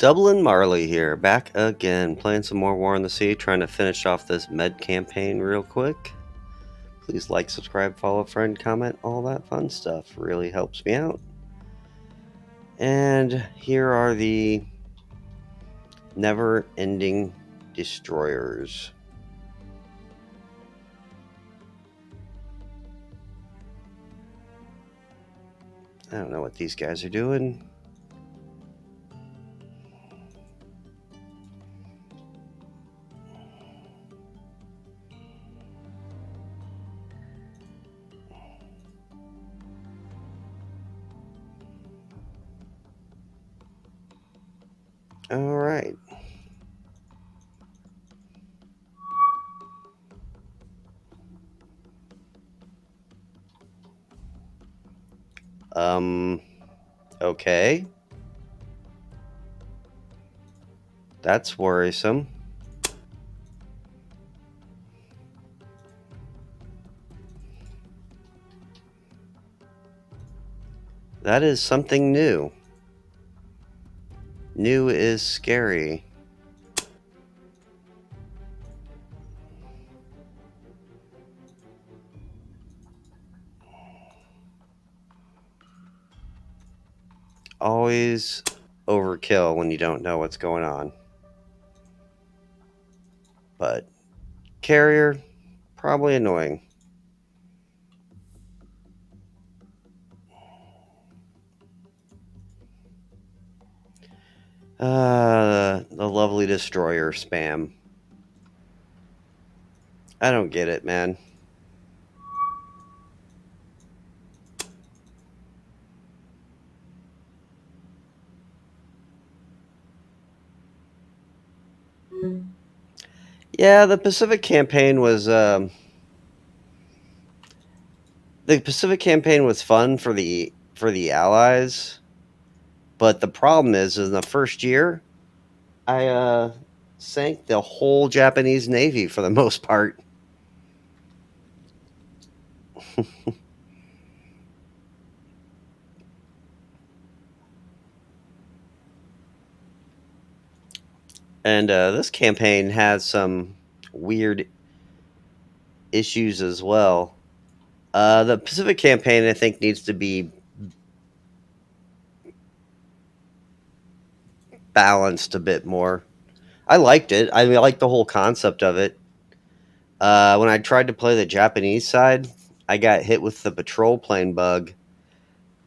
Dublin Marley here, back again, playing some more War in the Sea, trying to finish off this med campaign real quick. Please like, subscribe, follow, friend, comment, all that fun stuff. Really helps me out. And here are the never-ending destroyers. I don't know what these guys are doing. All right. Okay. That's worrisome. That is something new. New is scary. Always overkill when you don't know what's going on. But carrier, probably annoying. The lovely destroyer spam. I don't get it, man. Yeah, the Pacific campaign was fun for the Allies, but the problem is in the first year, I sank the whole Japanese navy for the most part. And this campaign has some weird issues as well. The Pacific campaign, I think, needs to be balanced a bit more. I liked it. I liked the whole concept of it. When I tried to play the Japanese side, I got hit with the patrol plane bug,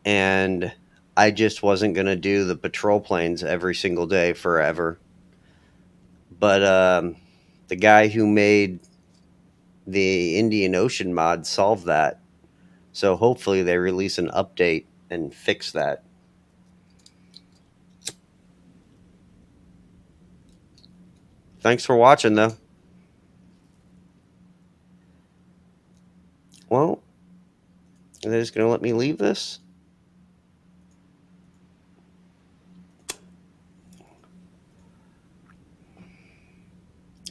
and I just wasn't going to do the patrol planes every single day forever. But the guy who made the Indian Ocean mod solved that. So hopefully they release an update and fix that. Thanks for watching, though. Well, are they just going to let me leave this?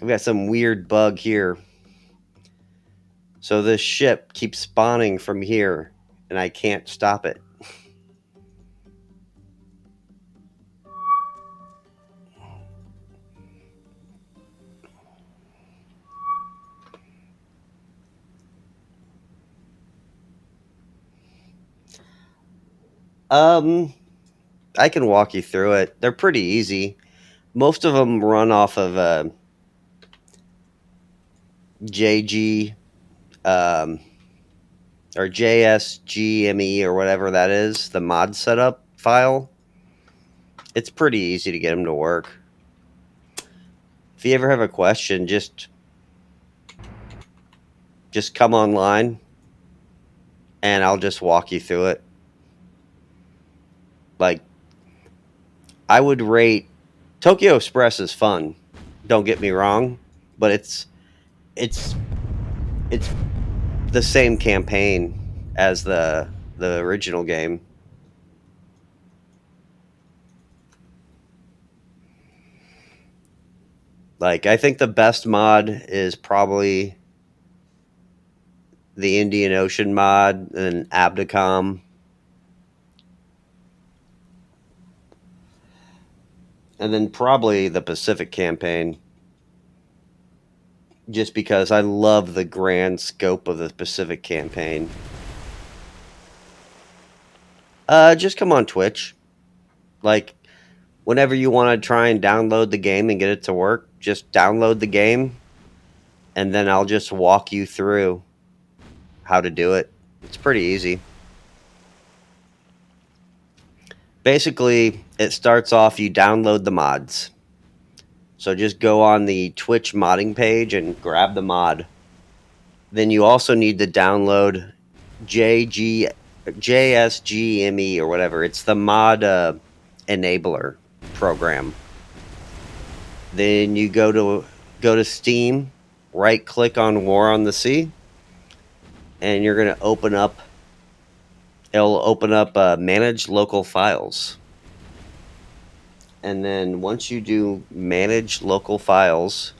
I've got some weird bug here. So this ship keeps spawning from here, and I can't stop it. I can walk you through it. They're pretty easy. Most of them run off of JG um, or JSGME or whatever that is, the mod setup file. It's pretty easy to get them to work. If you ever have a question, just come online and I'll just walk you through it. Like, I would rate Tokyo Express is fun. Don't get me wrong, but it's the same campaign as the original game. Like, I think the best mod is probably the Indian Ocean mod and Abdicom. And then probably the Pacific campaign, just because I love the grand scope of the Pacific campaign. Just come on Twitch. Like, whenever you want to try and download the game and get it to work, just download the game, and then I'll just walk you through how to do it. It's pretty easy. Basically, it starts off, you download the mods. So just go on the Twitch modding page and grab the mod. Then you also need to download JSGME or whatever. It's the mod enabler program. Then you go to Steam, right click on War on the Sea, and you're going to open up. It'll open up manage local files. And then once you do manage local files,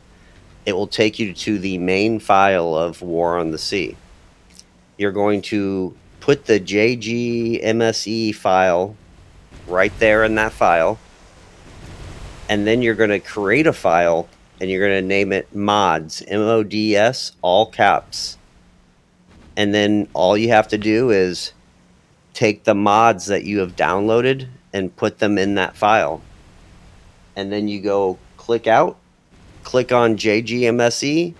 it will take you to the main file of War on the Sea. You're going to put the JGMSE file right there in that file, and then you're going to create a file, and you're going to name it mods, MODS, all caps. And then all you have to do is take the mods that you have downloaded and put them in that file. And then you go click out, click on JGMSE.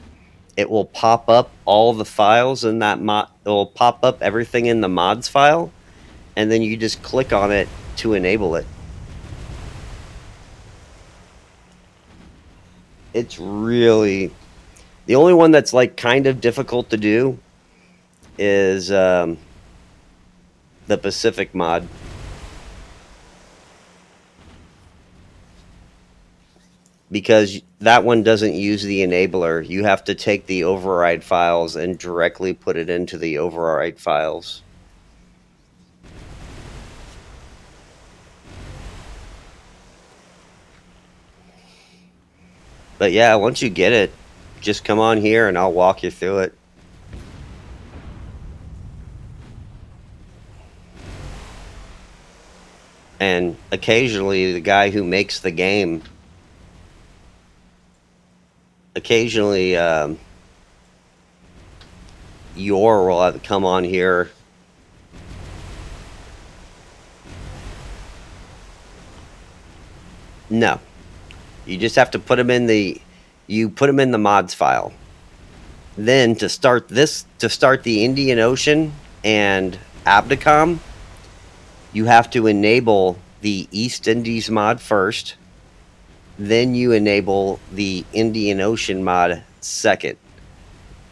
It will pop up all the files in that mod. It will pop up everything in the mods file, and then you just click on it to enable it. It's really the only one that's like kind of difficult to do is the Pacific mod. Because that one doesn't use the enabler. You have to take the override files and directly put it into the override files. But yeah, once you get it, just come on here and I'll walk you through it. And occasionally the guy who makes the game, Yor will have to come on here. No, you just have to put them in the mods file. Then to start the Indian Ocean and Abdicom, you have to enable the East Indies mod first. Then you enable the Indian Ocean mod second.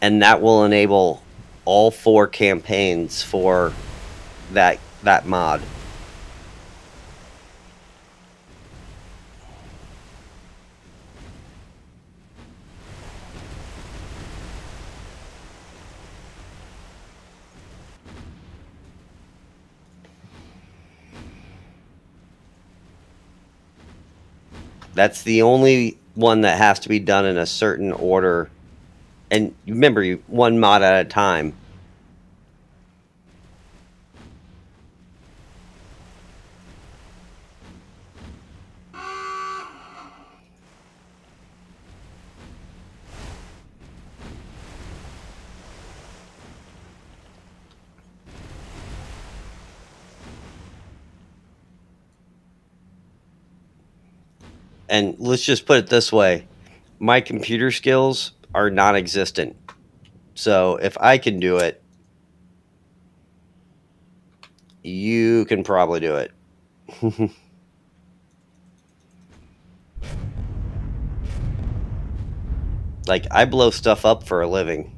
And that will enable all 4 campaigns for that mod. That's the only one that has to be done in a certain order. And remember, one mod at a time. And let's just put it this way. My computer skills are non-existent. So if I can do it, you can probably do it. Like, I blow stuff up for a living.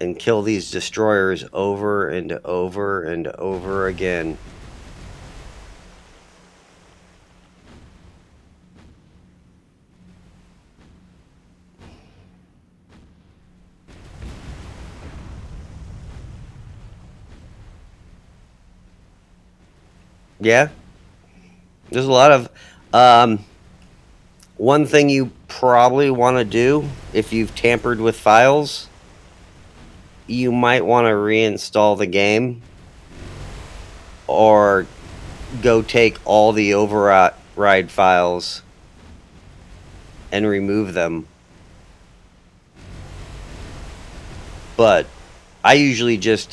And kill these destroyers over and over and over again. Yeah. There's a lot of one thing you probably want to do, if you've tampered with files, you might want to reinstall the game or go take all the override files and remove them. But I usually just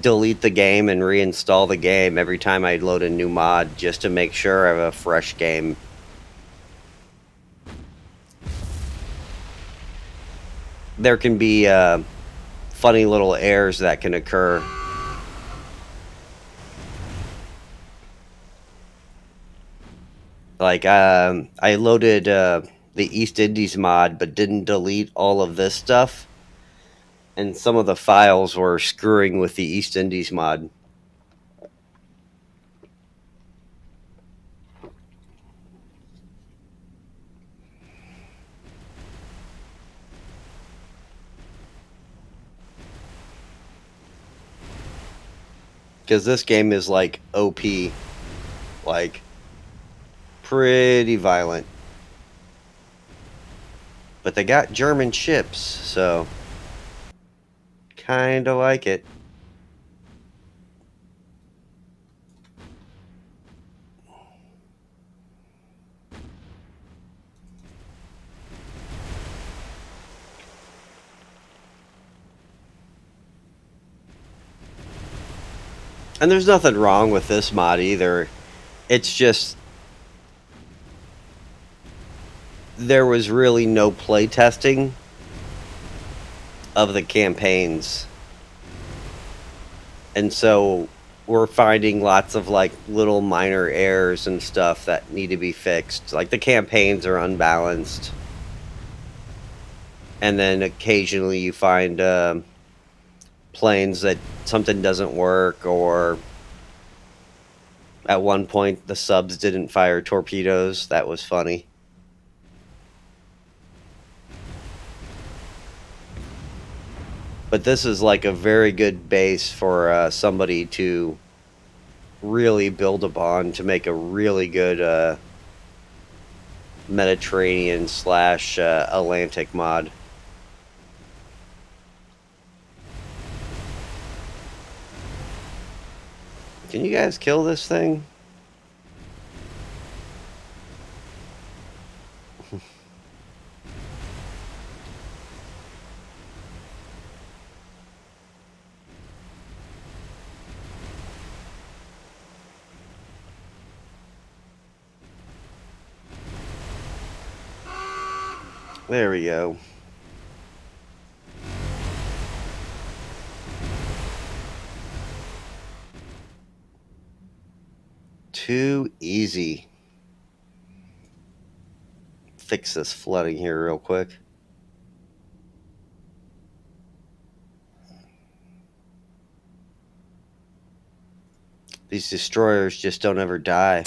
delete the game and reinstall the game every time I load a new mod just to make sure I have a fresh game. There can be funny little errors that can occur. Like, I loaded the East Indies mod, but didn't delete all of this stuff. And some of the files were screwing with the East Indies mod. Because this game is, like, OP. Like, pretty violent. But they got German ships, so kinda like it. And there's nothing wrong with this mod either. It's just there was really no play testing of the campaigns. And so we're finding lots of like little minor errors and stuff that need to be fixed. Like the campaigns are unbalanced. And then occasionally you find planes that something doesn't work, or at one point the subs didn't fire torpedoes. That was funny. But this is like a very good base for somebody to really build upon to make a really good Mediterranean / Atlantic mod. Can you guys kill this thing? There we go. Too easy. Fix this flooding here real quick. These destroyers just don't ever die.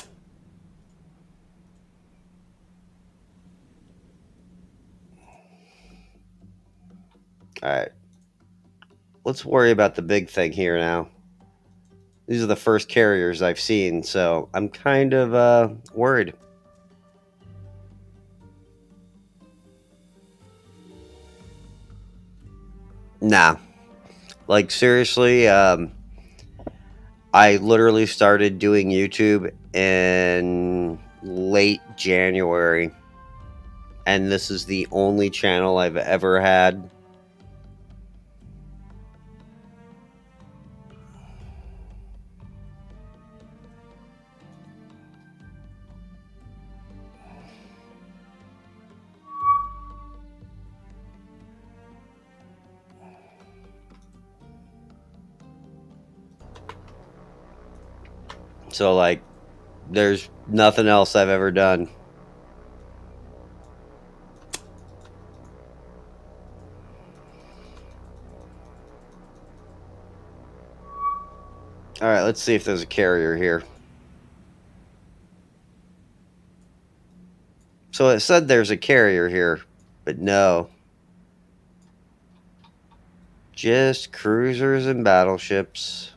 Alright. Let's worry about the big thing here now. These are the first carriers I've seen, so I'm kind of worried. Nah. Like, seriously, I literally started doing YouTube in late January, and this is the only channel I've ever had. So, like, there's nothing else I've ever done. Alright, let's see if there's a carrier here. So it said there's a carrier here, but no. Just cruisers and battleships.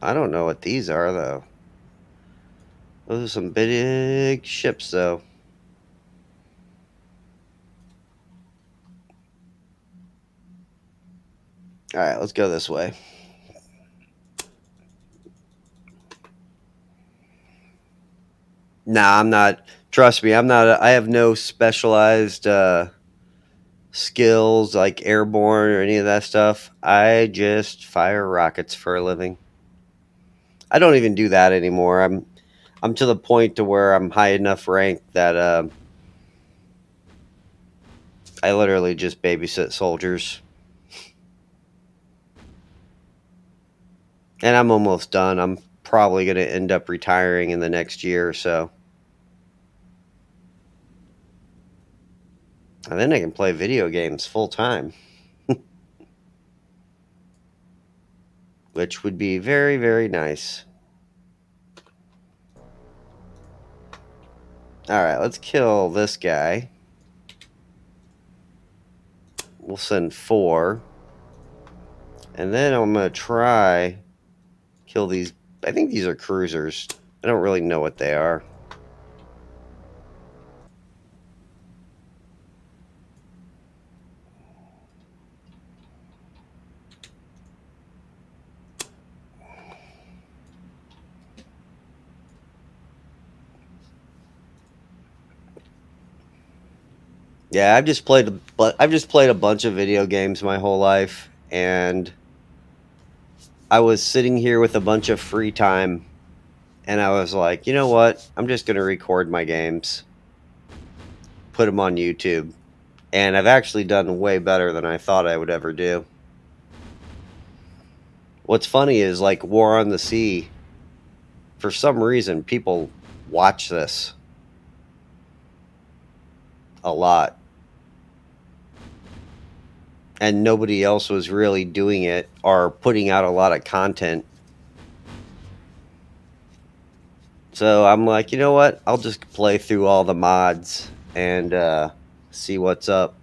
I don't know what these are, though. Those are some big ships, though. All right, let's go this way. Nah, I'm not. Trust me, I'm not. I have no specialized skills like airborne or any of that stuff. I just fire rockets for a living. I don't even do that anymore. I'm to the point to where I'm high enough rank that I literally just babysit soldiers. And I'm almost done. I'm probably going to end up retiring in the next year or so. And then I can play video games full time, which would be very, very nice. All right, let's kill this guy. We'll send 4. And then I'm going to try kill these. I think these are cruisers. I don't really know what they are. Yeah, I've just played a bunch of video games my whole life, and I was sitting here with a bunch of free time, and I was like, you know what? I'm just going to record my games, put them on YouTube, and I've actually done way better than I thought I would ever do. What's funny is like War on the Sea. For some reason, people watch this a lot. And nobody else was really doing it or putting out a lot of content. So I'm like, you know what? I'll just play through all the mods and see what's up.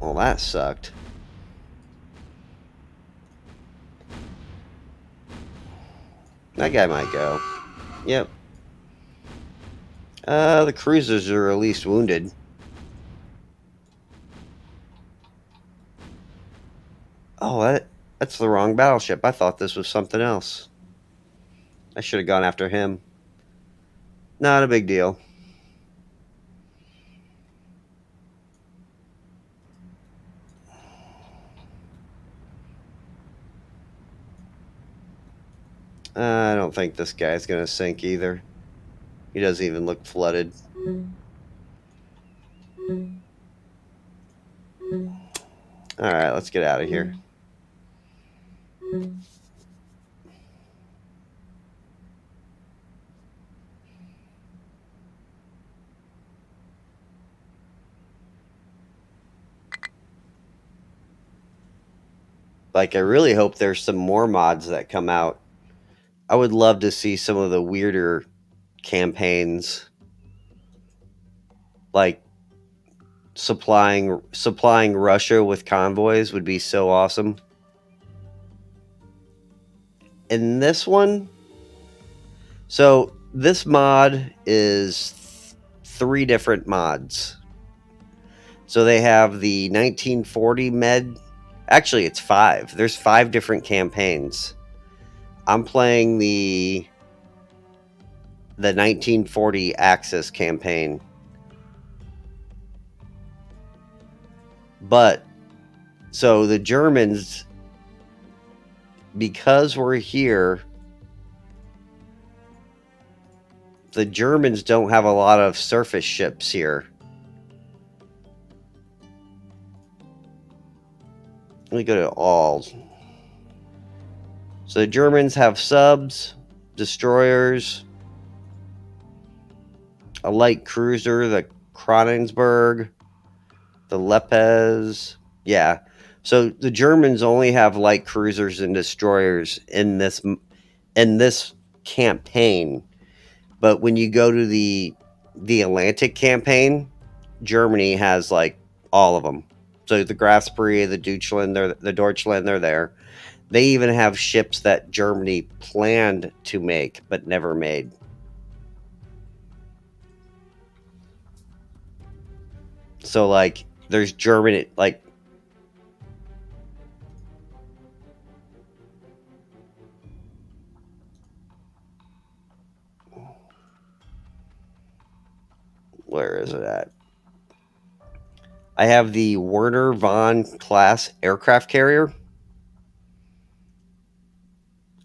Well, that sucked. That guy might go. Yep. The cruisers are at least wounded. Oh, that's the wrong battleship. I thought this was something else. I should have gone after him. Not a big deal. I don't think this guy's going to sink either. He doesn't even look flooded. Alright, let's get out of here. Like, I really hope there's some more mods that come out. I would love to see some of the weirder campaigns, like supplying Russia with convoys would be so awesome. In this one, so this mod is 3 different mods. So they have the 1940 med. Actually, it's 5. There's 5 different campaigns. I'm playing the 1940 Axis campaign. But so the Germans, because we're here, the Germans don't have a lot of surface ships here. Let me go to all. So the Germans have subs, destroyers, a light cruiser, the Kronigsberg, the Lepes. Yeah. So the Germans only have light cruisers and destroyers in this campaign. But when you go to the Atlantic campaign, Germany has like all of them. So the Grasspre, the Deutschland, they're there. They even have ships that Germany planned to make but never made. So like there's German like where is it at? I have the Werner von class aircraft carrier.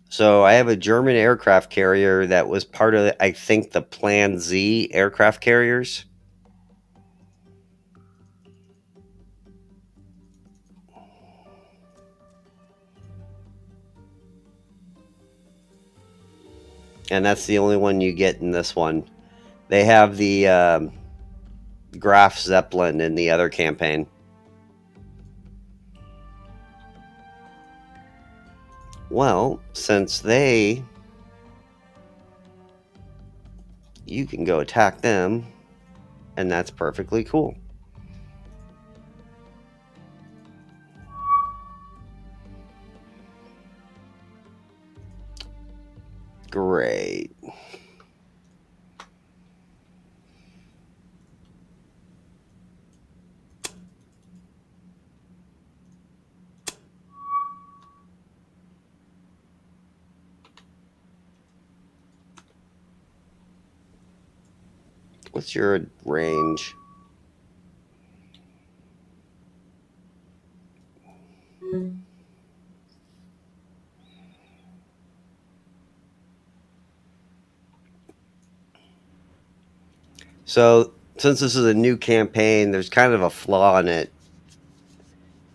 So I have a German aircraft carrier that was part of, I think, the Plan Z aircraft carriers. And that's the only one you get in this one. They have the Graf Zeppelin in the other campaign. Well, since you can go attack them, and that's perfectly cool. Great. What's your range? So, since this is a new campaign, there's kind of a flaw in it.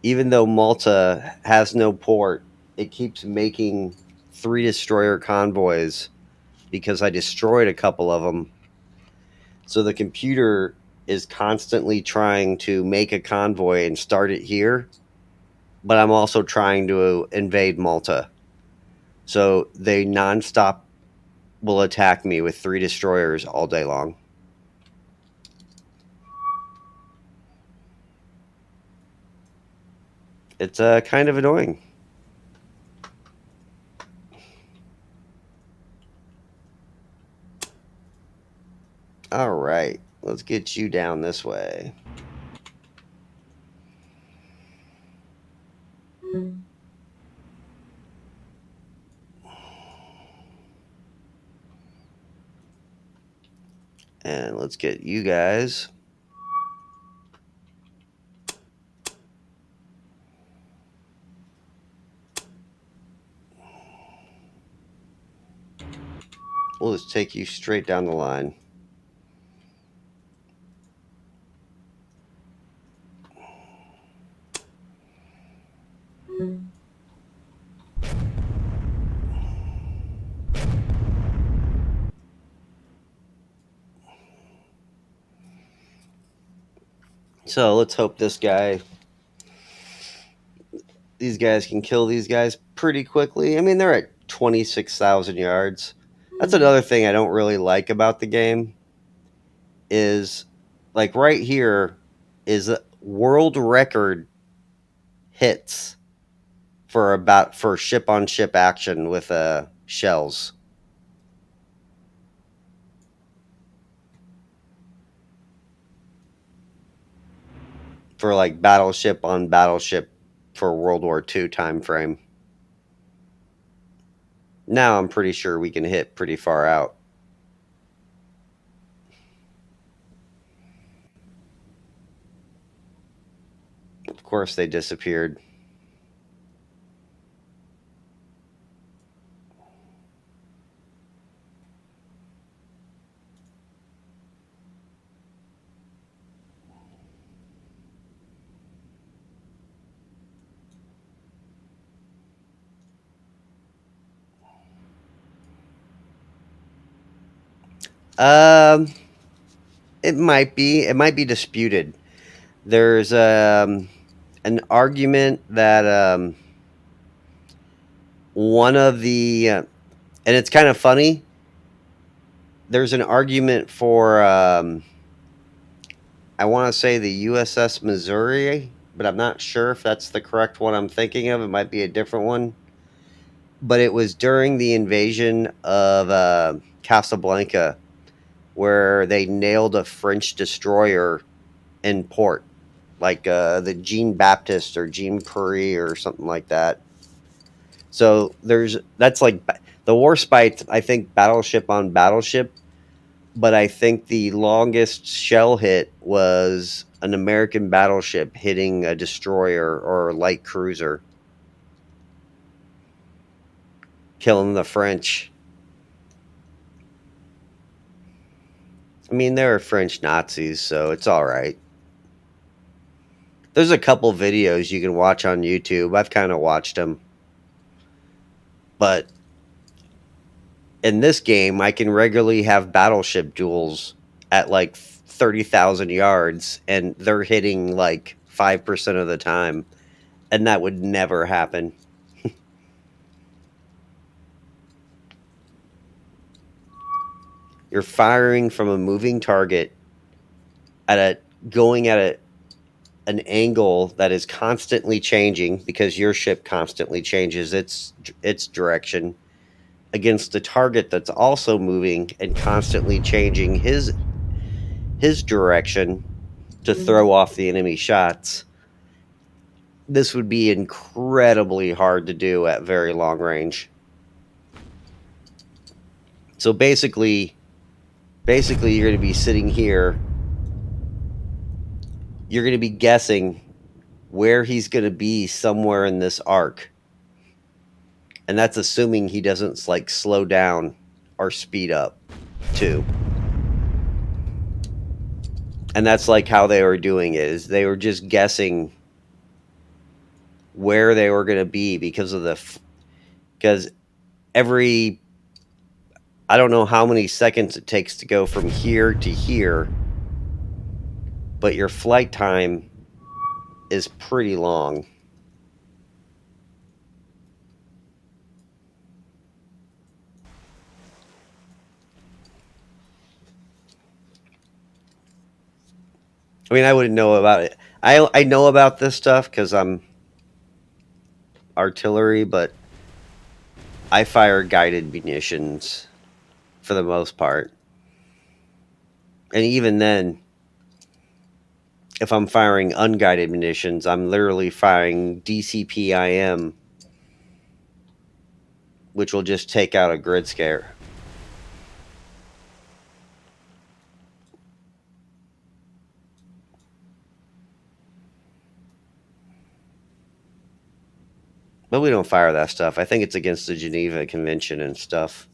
Even though Malta has no port, it keeps making 3 destroyer convoys because I destroyed a couple of them. So the computer is constantly trying to make a convoy and start it here, but I'm also trying to invade Malta. So they nonstop will attack me with 3 destroyers all day long. It's kind of annoying. All right, let's get you down this way. And let's get you guys. We'll just take you straight down the line. So let's hope these guys can kill these guys pretty quickly. I mean, they're at 26,000 yards. That's another thing I don't really like about the game is like right here is a world record hits for ship on ship action with shells. For like battleship on battleship for World War II time frame. Now I'm pretty sure we can hit pretty far out. Of course, they disappeared. Um, it might be. It might be disputed. There's an argument that one of the and it's kind of funny. there's an argument for I want to say the USS Missouri, but I'm not sure if that's the correct one I'm thinking of. It might be a different one. But it was during the invasion of Casablanca where they nailed a French destroyer in port, like the Jean Baptiste or Jean Pierre or something like that. So that's like the Warspite, I think, battleship on battleship, but I think the longest shell hit was an American battleship hitting a destroyer or light cruiser, killing the French. I mean, they were French Nazis, so it's all right. There's a couple videos you can watch on YouTube. I've kind of watched them, but in this game, I can regularly have battleship duels at like 30,000 yards, and they're hitting like 5% of the time, and that would never happen. You're firing from a moving target at a going at an angle that is constantly changing because your ship constantly changes its direction against a target that's also moving and constantly changing his direction to throw off the enemy shots. This would be incredibly hard to do at very long range. So basically you're going to be sitting here, you're going to be guessing where he's going to be somewhere in this arc. And that's assuming he doesn't like slow down or speed up too. And that's like how they were doing it, is they were just guessing where they were going to be because every, I don't know how many seconds it takes to go from here to here, but your flight time is pretty long. I mean, I wouldn't know about it. I know about this stuff because I'm artillery, but I fire guided munitions for the most part. And even then, if I'm firing unguided munitions, I'm literally firing DCPIM, which will just take out a grid scare. But we don't fire that stuff. I think it's against the Geneva Convention and stuff.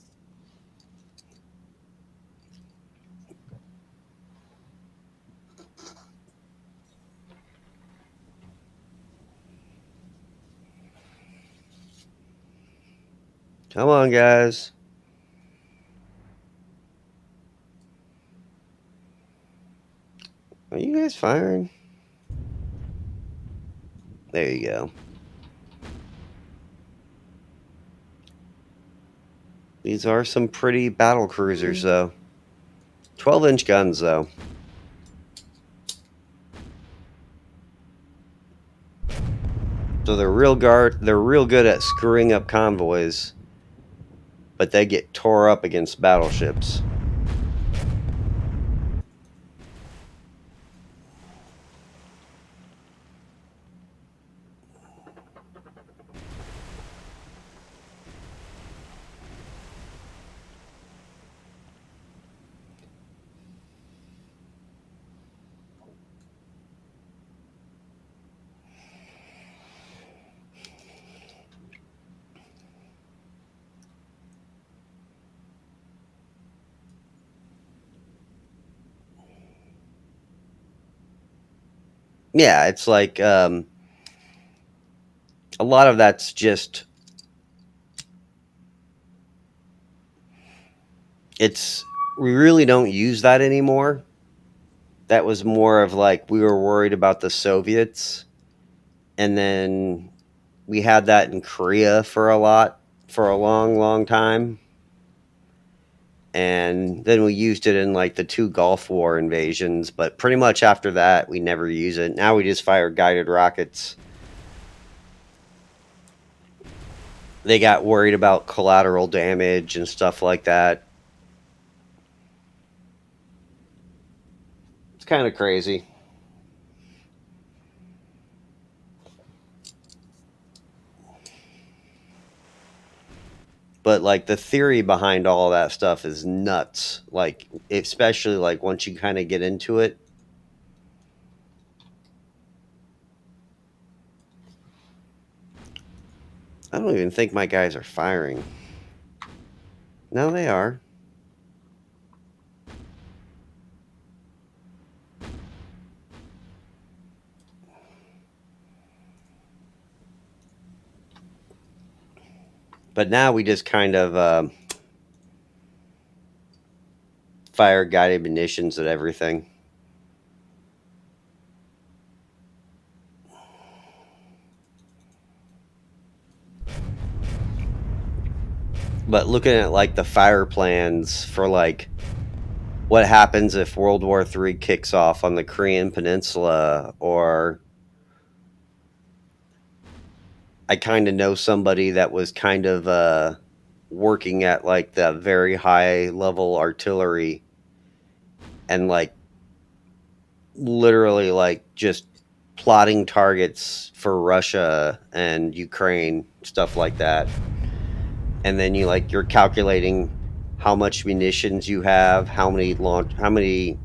Come on, guys. Are you guys firing? There you go. These are some pretty battle cruisers, though. 12-inch guns, though. So they're real good at screwing up convoys, but they get tore up against battleships. Yeah, it's like a lot of that's just it's we really don't use that anymore. That was more of like we were worried about the Soviets, and then we had that in Korea for a long time. and then we used it in like the 2 Gulf War invasions, but pretty much after that we never use it. Now we just fire guided rockets. They got worried about collateral damage and stuff like that. It's kind of crazy. But like the theory behind all that stuff is nuts. Like especially like once you kind of get into it. I don't even think my guys are firing. No, they are. But now we just kind of fire guided munitions at everything. But looking at like the fire plans for like what happens if World War III kicks off on the Korean Peninsula, or I kind of know somebody that was kind of working at like the very high level artillery and like literally like just plotting targets for Russia and Ukraine, stuff like that. And then you're calculating how much munitions you have, how many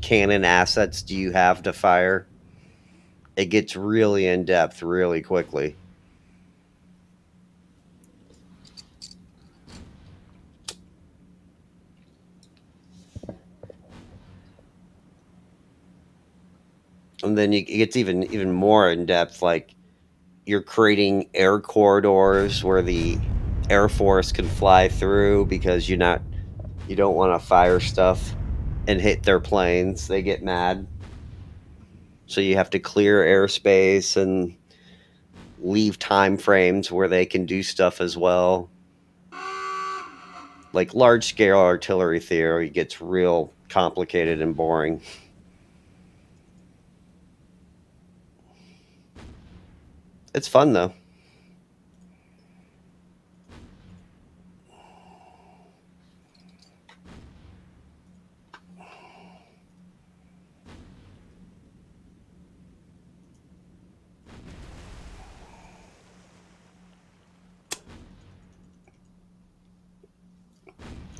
cannon assets do you have to fire. It gets really in depth really quickly. And then it gets even more in depth. Like you're creating air corridors where the Air Force can fly through because you don't want to fire stuff and hit their planes. They get mad. So you have to clear airspace and leave time frames where they can do stuff as well. Like large scale artillery theory gets real complicated and boring. It's fun though.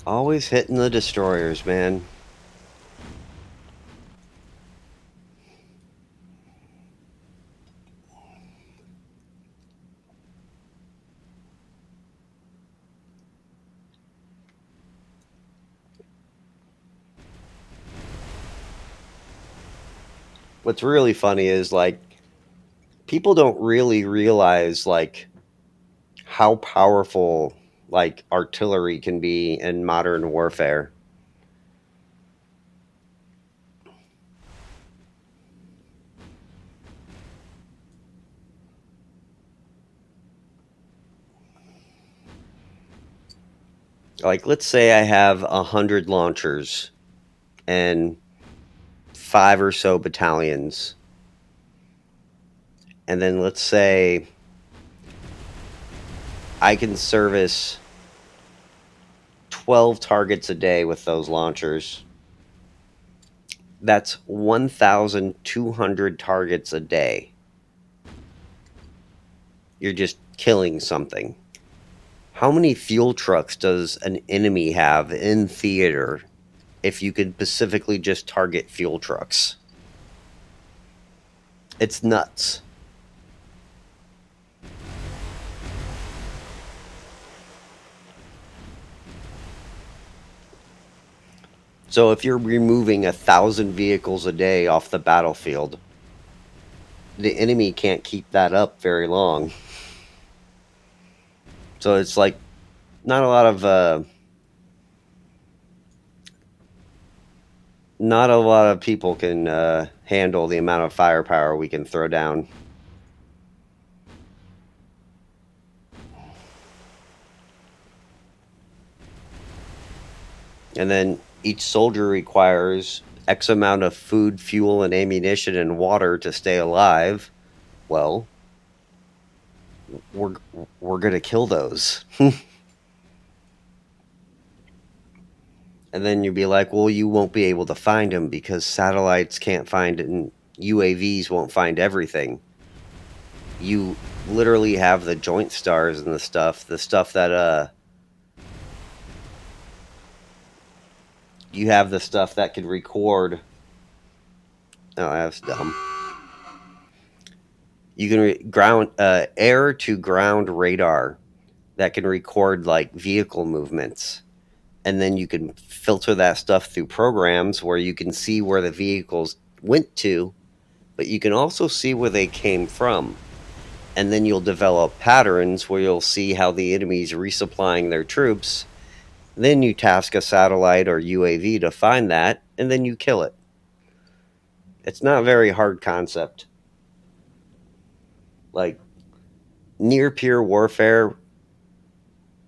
Always hitting the destroyers, man. What's really funny is like people don't really realize like how powerful like artillery can be in modern warfare. Like let's say I have 100 launchers and 5 or so battalions. And then let's say I can service 12 targets a day with those launchers. That's 1,200 targets a day. You're just killing something. How many fuel trucks does an enemy have in theater if you could specifically just target fuel trucks? It's nuts. So if you're removing 1,000 vehicles a day off the battlefield, the enemy can't keep that up very long. So it's like not a lot of people can handle the amount of firepower we can throw down. And then each soldier requires X amount of food, fuel, and ammunition and water to stay alive. Well, we're we're gonna kill those. And then you'd be like, well, you won't be able to find them because satellites can't find it and UAVs won't find everything. You literally have the joint stars and the stuff that you have the stuff that could record. Oh, that's dumb. You can ground air to ground radar that can record like vehicle movements, and then you can filter that stuff through programs where you can see where the vehicles went to, but you can also see where they came from. And then you'll develop patterns where you'll see how the enemy's resupplying their troops. Then you task a satellite or UAV to find that, and then you kill it. It's not a very hard concept. Like near peer warfare,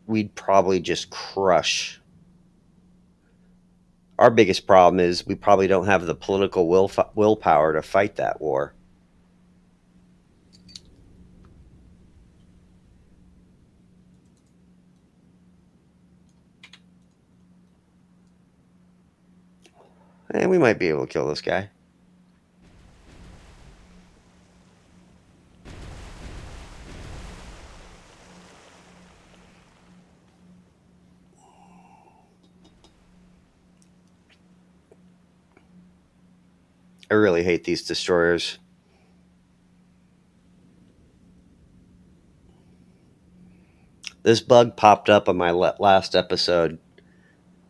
we'd probably just crush. Our biggest problem is we probably don't have the political willpower to fight that war. And we might be able to kill this guy. I really hate these destroyers. This bug popped up on my last episode.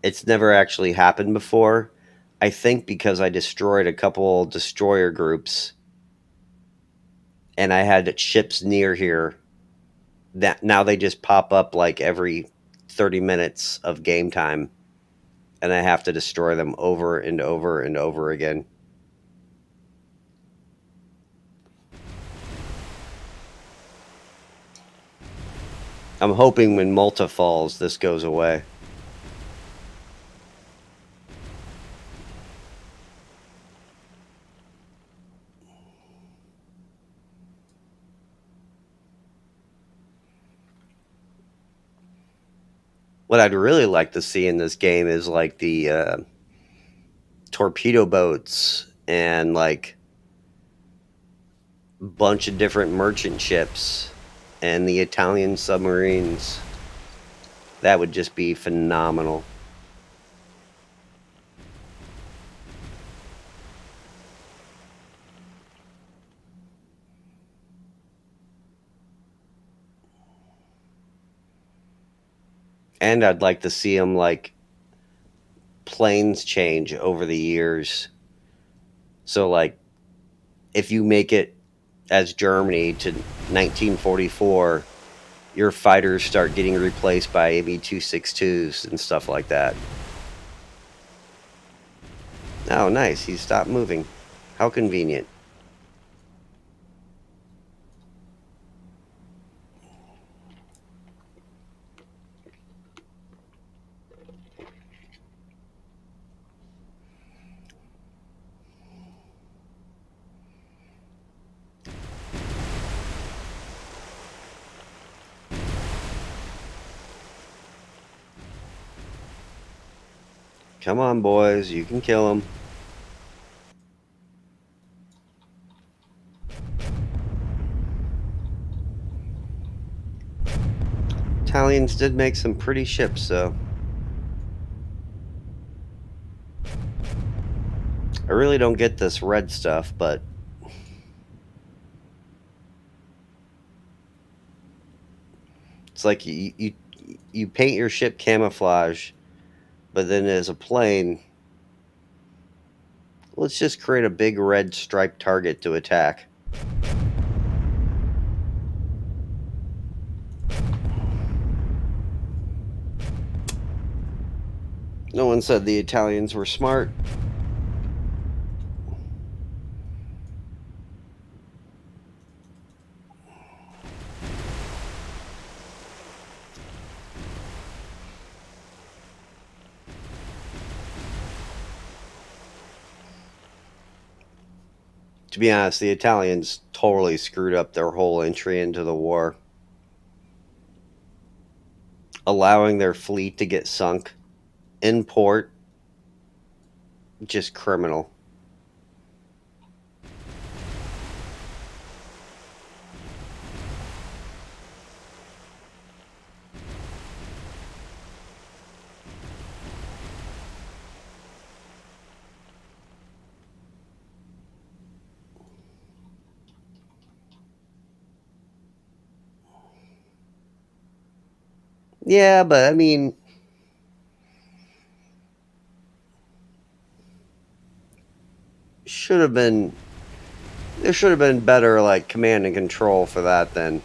It's never actually happened before. I think because I destroyed a couple destroyer groups and I had ships near here, that now they just pop up like every 30 minutes of game time, and I have to destroy them over and over and over again. I'm hoping when Malta falls, this goes away. What I'd really like to see in this game is like the torpedo boats and like a bunch of different merchant ships and the Italian submarines. That would just be phenomenal. And I'd like to see them like planes change over the years. So like if you make it as Germany to 1944, your fighters start getting replaced by AB-262s and stuff like that. Oh, nice. He stopped moving. How convenient. Come on, boys. You can kill him. Italians did make some pretty ships, though. I really don't get this red stuff, but it's like you paint your ship camouflage, but then as a plane, let's just create a big red striped target to attack. No one said the Italians were smart. To be honest, the Italians totally screwed up their whole entry into the war, allowing their fleet to get sunk in port. Just criminal. Yeah, but I mean, should have been there should have been better like command and control for that then.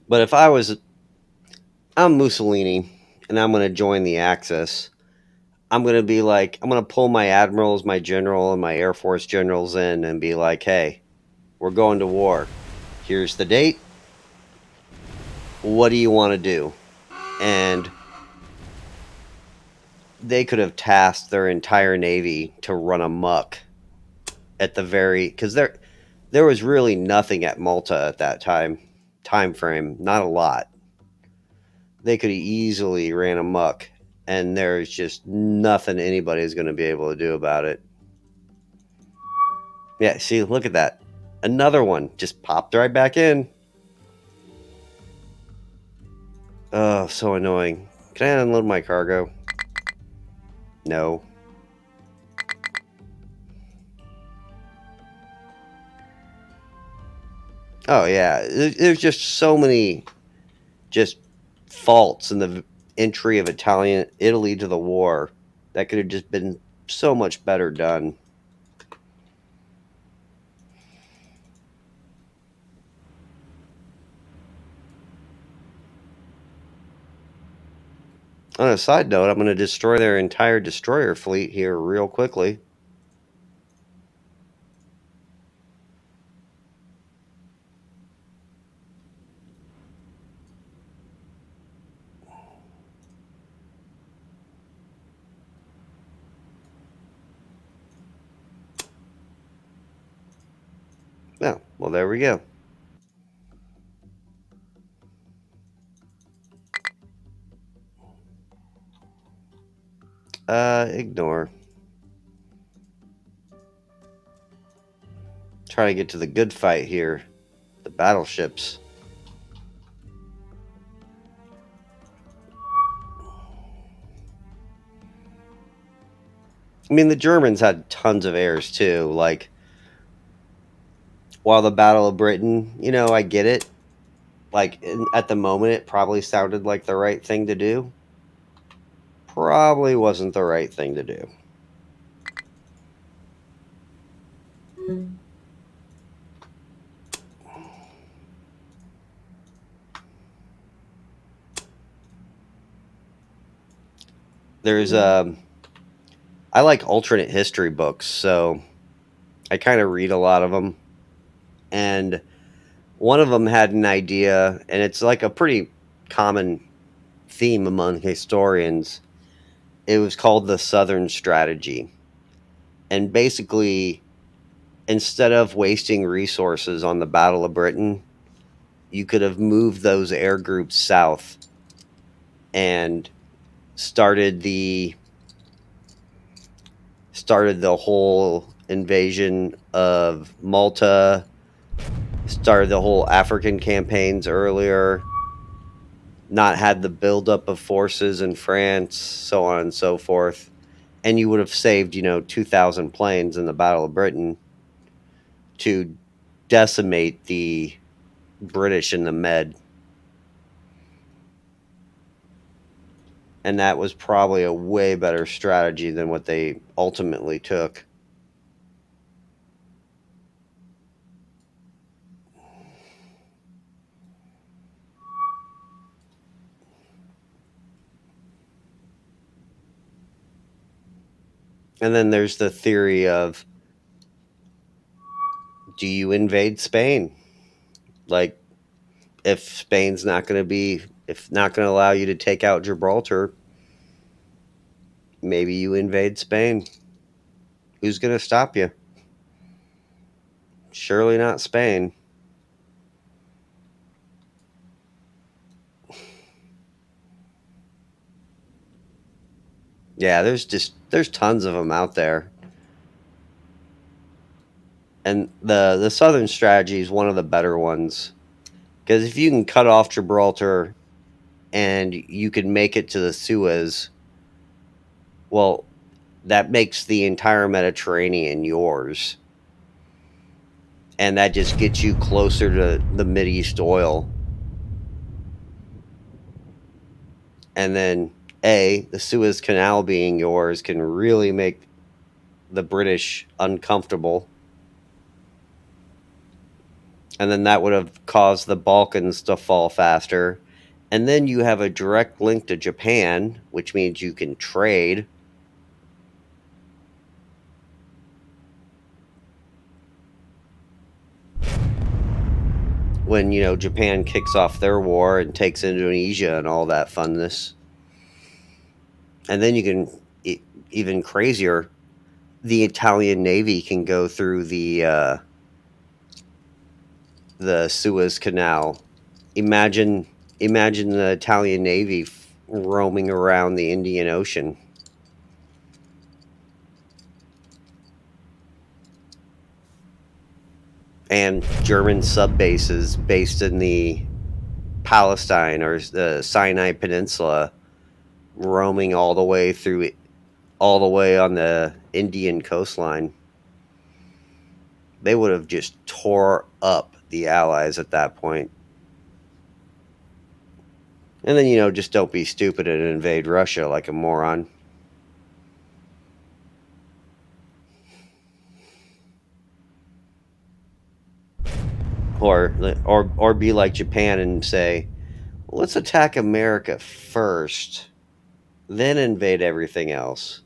But if I'm Mussolini and I'm going to join the Axis, I'm going to be like I'm going to pull my admirals, my general and my air force generals in and be like, "Hey, we're going to war. Here's the date. What do you want to do?" And they could have tasked their entire navy to run amok at the very because there was really nothing at Malta at that time frame, not a lot. They could have easily ran amok, and there's just nothing anybody's going to be able to do about it. Yeah, see, look at that. Another one just popped right back in. Oh, so annoying. Can I unload my cargo? No. Oh yeah, there's just so many just faults in the entry of Italy to the war that could have just been so much better done. On a side note, I'm going to destroy their entire destroyer fleet here real quickly. Oh, well, there we go. Ignore. Try to get to the good fight here. The battleships. I mean, the Germans had tons of heirs too. Like, while the Battle of Britain, I get it. Like, at the moment, it probably sounded like the right thing to do. Probably wasn't the right thing to do. There's I like alternate history books, so I kind of read a lot of them. And one of them had an idea, and it's like a pretty common theme among historians. It was called the Southern Strategy. And basically, instead of wasting resources on the Battle of Britain, you could have moved those air groups south and started the started the whole invasion of Malta, started the whole African campaigns earlier, not had the buildup of forces in France, so on and so forth. And you would have saved, 2,000 planes in the Battle of Britain to decimate the British in the Med. And that was probably a way better strategy than what they ultimately took. And then there's the theory of, do you invade Spain? Like, if Spain's not going to be, if not going to allow you to take out Gibraltar, maybe you invade Spain. Who's going to stop you? Surely not Spain. Yeah, there's tons of them out there. And the southern strategy is one of the better ones, because if you can cut off Gibraltar and you can make it to the Suez, well, that makes the entire Mediterranean yours. And that just gets you closer to the Mideast oil. And then, the Suez Canal being yours can really make the British uncomfortable. And then that would have caused the Balkans to fall faster. And then you have a direct link to Japan, which means you can trade. When, Japan kicks off their war and takes Indonesia and all that funness. And then you can, even crazier, the Italian Navy can go through the Suez Canal. Imagine the Italian Navy roaming around the Indian Ocean. And German sub bases based in the Palestine or the Sinai Peninsula, roaming all the way through, all the way on the Indian coastline. They would have just tore up the Allies at that point. And then, just don't be stupid and invade Russia like a moron. Or be like Japan and say, well, let's attack America first, then invade everything else.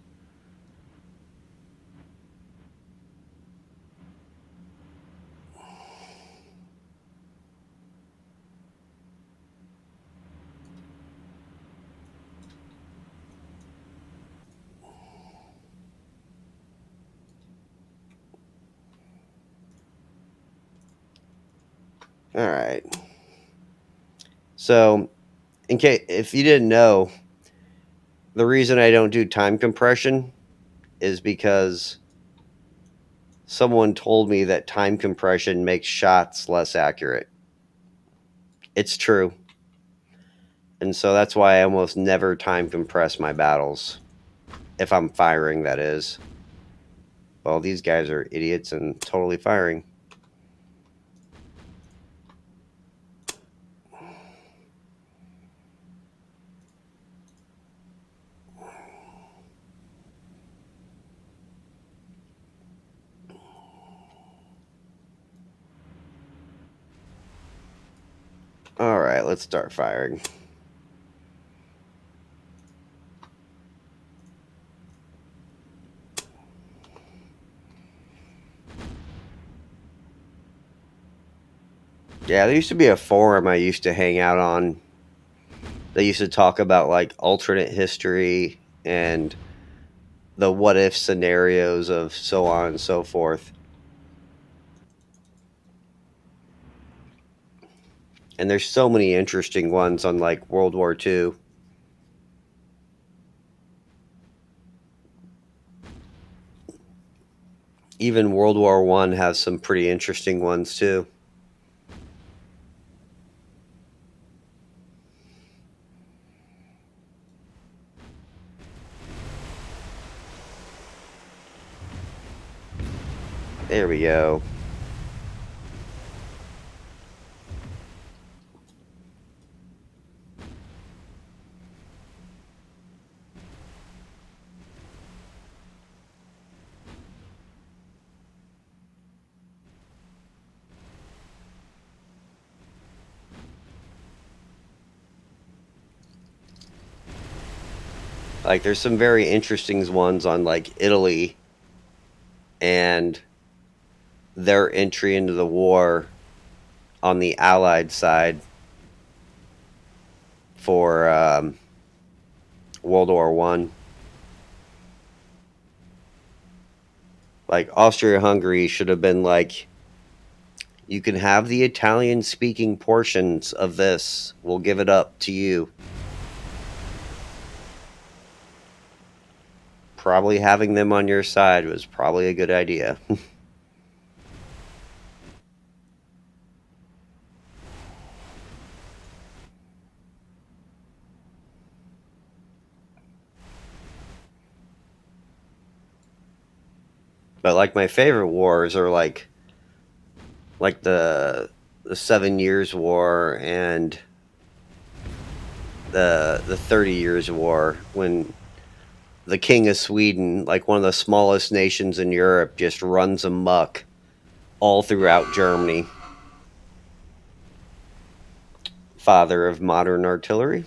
All right. So, if you didn't know, the reason I don't do time compression is because someone told me that time compression makes shots less accurate. It's true. And so that's why I almost never time compress my battles. If I'm firing, that is. Well, these guys are idiots and totally firing. All right, let's start firing. Yeah, there used to be a forum I used to hang out on. They used to talk about like alternate history and the what if scenarios of so on and so forth. And there's so many interesting ones on like World War II. Even World War One has some pretty interesting ones too. There we go. Like there's some very interesting ones on like Italy and their entry into the war on the Allied side for World War One. Like Austria-Hungary should have been like, you can have the Italian-speaking portions of this. We'll give it up to you. Probably having them on your side was probably a good idea. But like my favorite wars are like the 7 Years War and the 30 Years War, when the King of Sweden, like one of the smallest nations in Europe, just runs amok all throughout Germany. Father of modern artillery.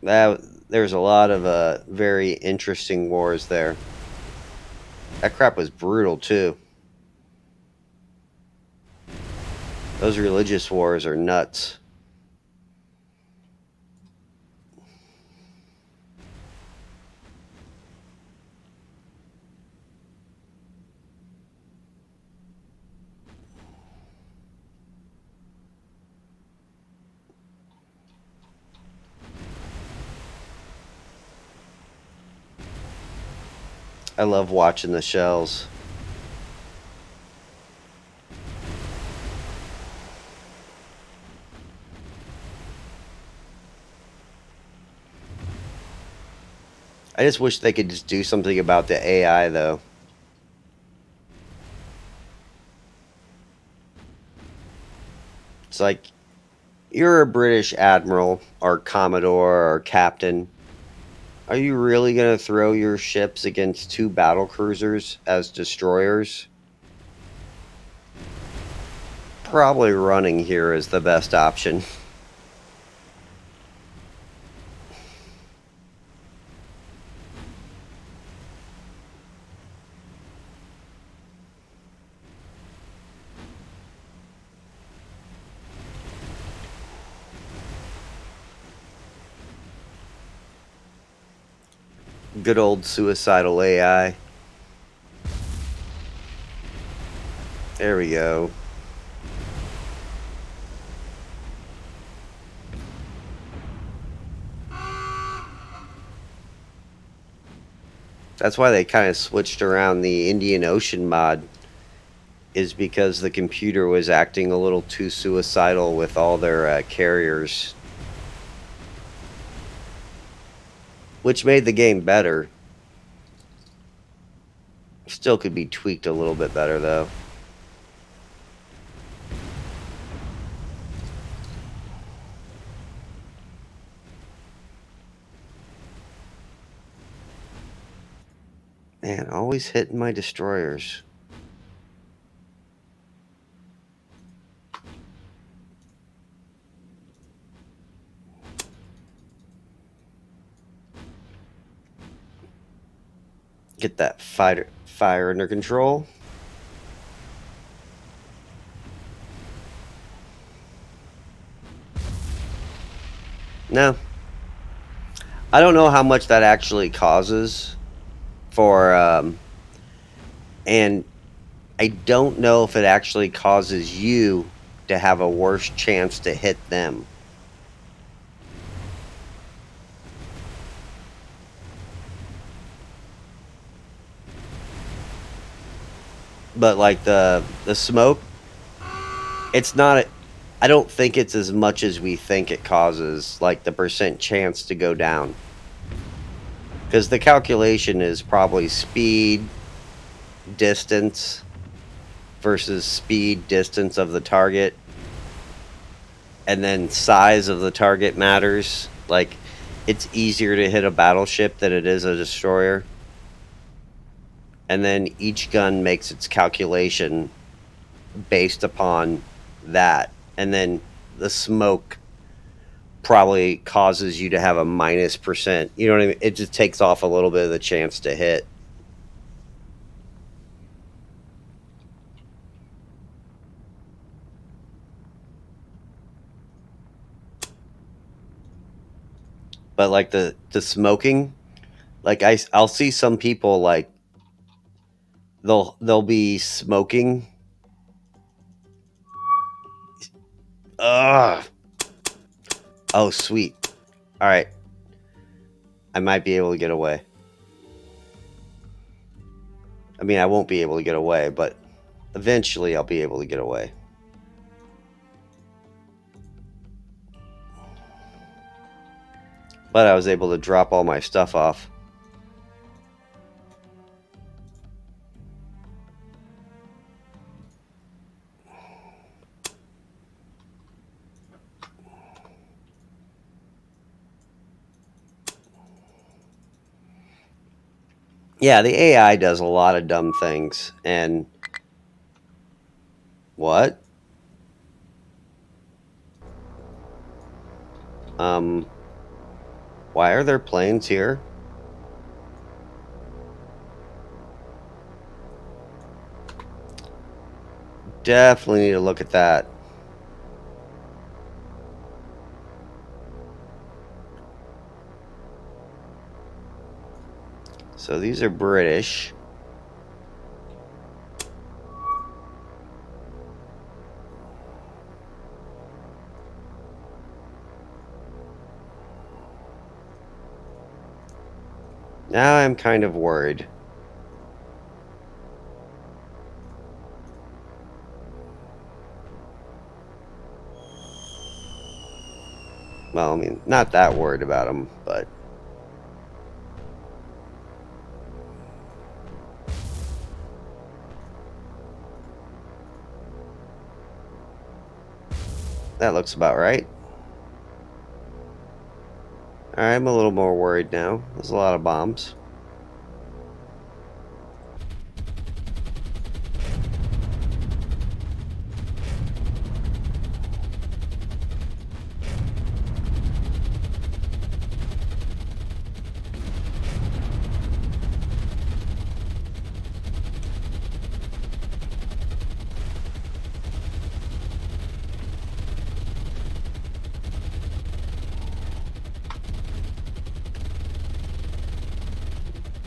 There's a lot of very interesting wars there. That crap was brutal too. Those religious wars are nuts. I love watching the shells. I just wish they could just do something about the AI though. It's like, you're a British admiral or commodore or captain. Are you really going to throw your ships against two battle cruisers as destroyers? Probably running here is the best option. Good old suicidal AI. There we go. That's why they kind of switched around the Indian Ocean mod, is because the computer was acting a little too suicidal with all their carriers. Which made the game better. Still could be tweaked a little bit better though. Man, always hitting my destroyers. Get that fire under control. No. I don't know how much that actually causes for, and I don't know if it actually causes you to have a worse chance to hit them. But like the smoke, it's not. I don't think it's as much as we think it causes. Like the percent chance to go down, because the calculation is probably speed, distance versus speed, distance of the target, and then size of the target matters. Like, it's easier to hit a battleship than it is a destroyer. And then each gun makes its calculation based upon that. And then the smoke probably causes you to have a minus percent. You know what I mean? It just takes off a little bit of the chance to hit. but like the smoking, like I'll see some people like they'll be smoking. Ugh. Oh, sweet. All right. I might be able to get away. I mean, I won't be able to get away, but eventually I'll be able to get away. But I was able to drop all my stuff off. Yeah, the AI does a lot of dumb things. And what? Um, why are there planes here? Definitely need to look at that. So these are British. Now I'm kind of worried. Well, I mean, not that worried about them, but... that looks about right. Alright, I'm a little more worried now. There's a lot of bombs.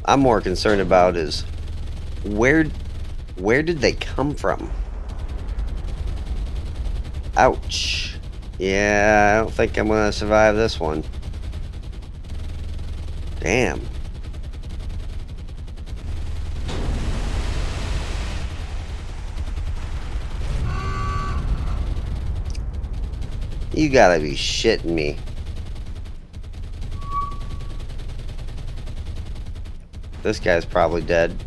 I'm more concerned about is where did they come from? Ouch. Yeah, I don't think I'm gonna survive this one. Damn. You gotta be shitting me. This guy's probably dead.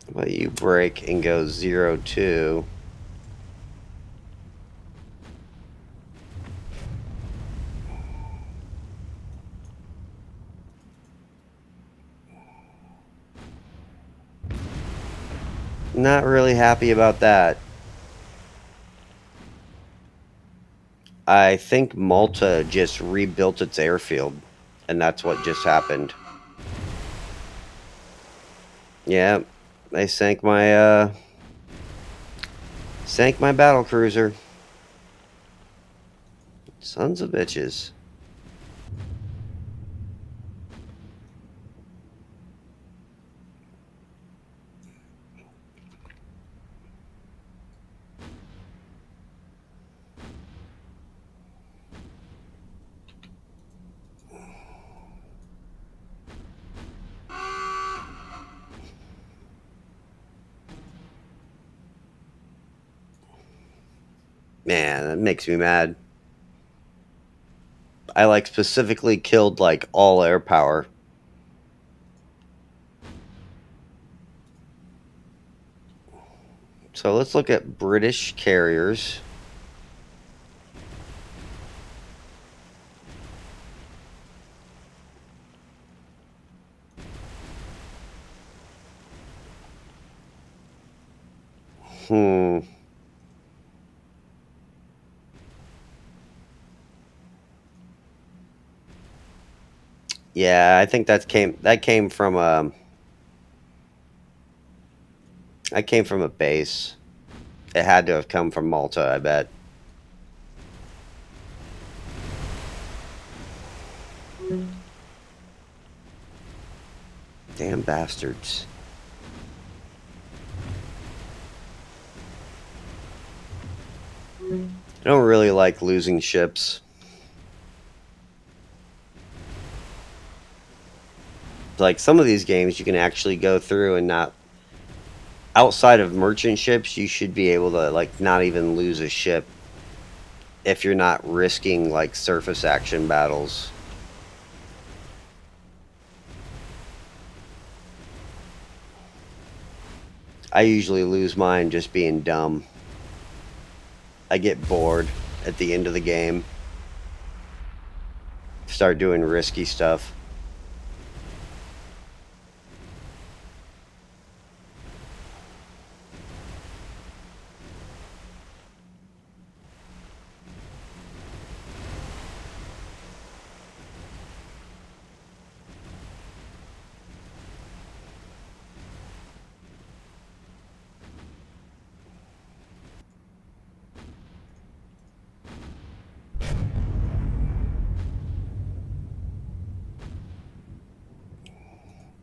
Well, you break and go 0-2. Not really happy about that. I think Malta just rebuilt its airfield, and that's what just happened. Yeah, they sank my battle cruiser. Sons of bitches. Man, that makes me mad. I like specifically killed like all air power. So let's look at British carriers. Hmm. Yeah, I think that came from a base. It had to have come from Malta, I bet. Damn bastards. I don't really like losing ships. Like some of these games you can actually go through and not, outside of merchant ships, you should be able to like not even lose a ship if you're not risking like surface action battles. I usually lose mine just being dumb. I get bored at the end of the game. Start doing risky stuff.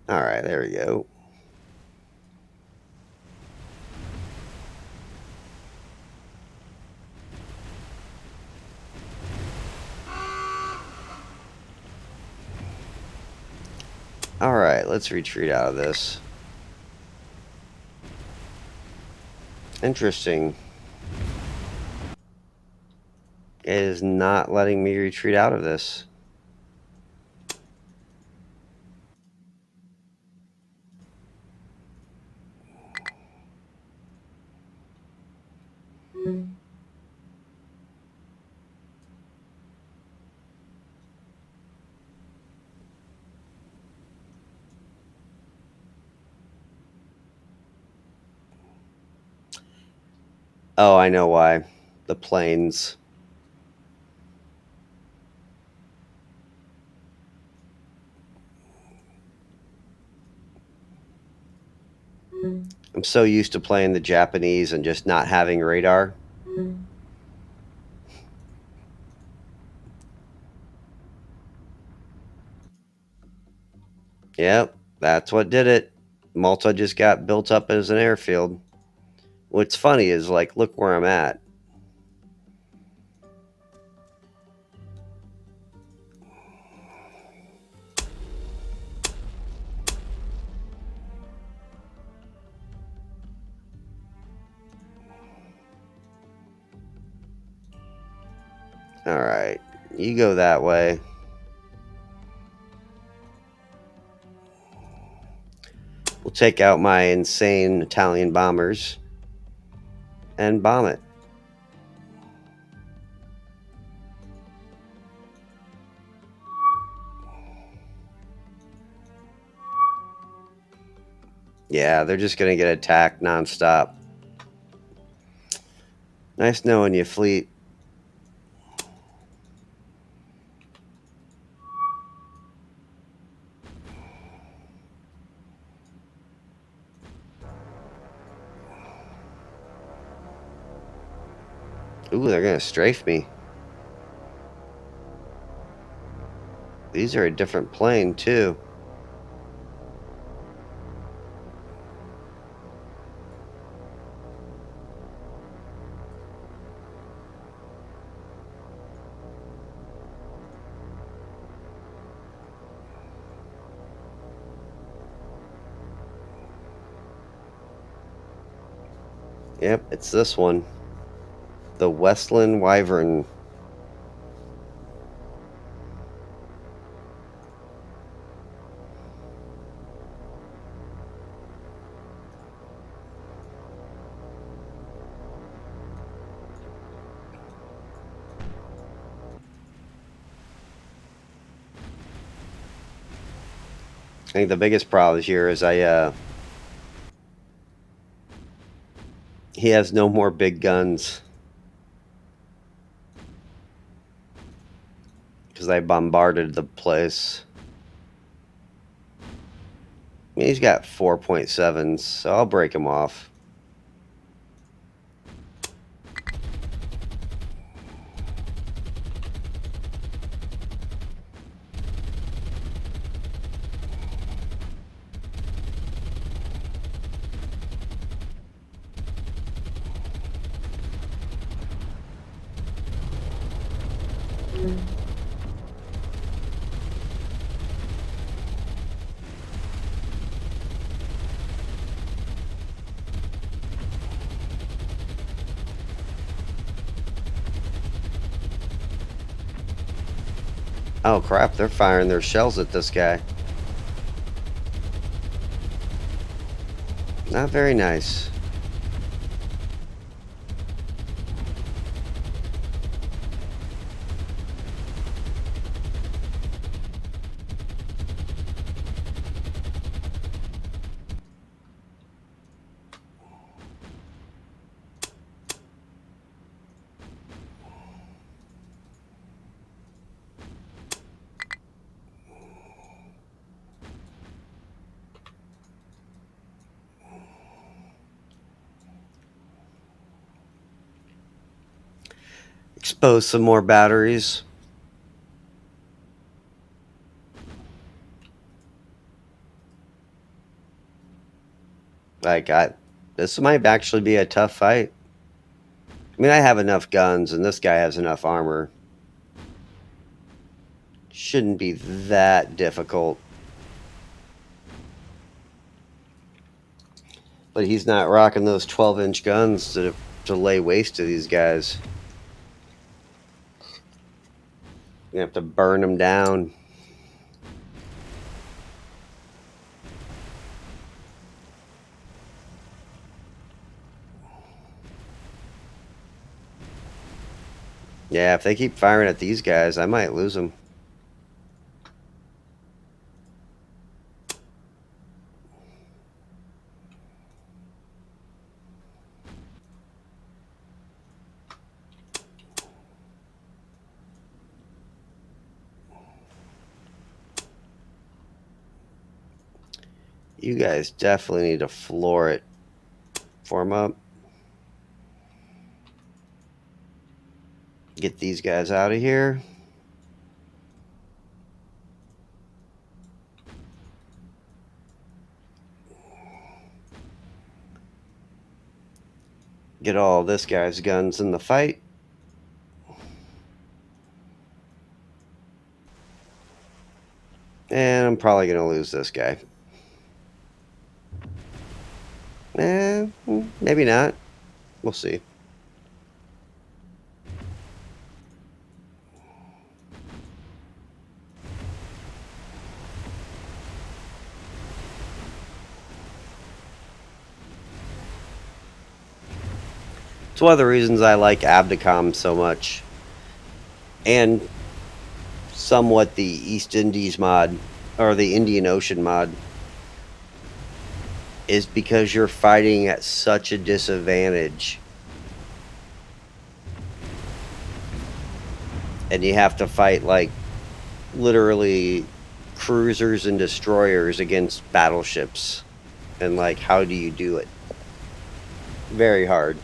All right, there we go. All right, let's retreat out of this. Interesting. It is not letting me retreat out of this. Oh, I know why. The planes. I'm so used to playing the Japanese and just not having radar. Yep, that's what did it. Malta just got built up as an airfield. What's funny is, like, look where I'm at. All right, you go that way. We'll take out my insane Italian bombers and bomb it. Yeah, they're just gonna get attacked nonstop. Nice knowing you, fleet. Ooh, they're gonna strafe me. These are a different plane, too. Yep, it's this one. The Westland Wyvern. I think the biggest problem here is He has no more big guns because I bombarded the place. I mean, he's got 4.7s, so I'll break him off. Oh crap, they're firing their shells at this guy. Not very nice. Expose some more batteries. This might actually be a tough fight. I mean, I have enough guns, and this guy has enough armor. Shouldn't be that difficult. But he's not rocking those 12-inch guns to lay waste to these guys. You have to burn them down. Yeah, if they keep firing at these guys, I might lose them. You guys definitely need to floor it. Form up. Get these guys out of here. Get all this guy's guns in the fight. And I'm probably going to lose this guy. Maybe not. We'll see. It's one of the reasons I like Abdicom so much. And somewhat the East Indies mod, or the Indian Ocean mod, is because you're fighting at such a disadvantage. And you have to fight, like, literally cruisers and destroyers against battleships. And, like, how do you do it? Very hard.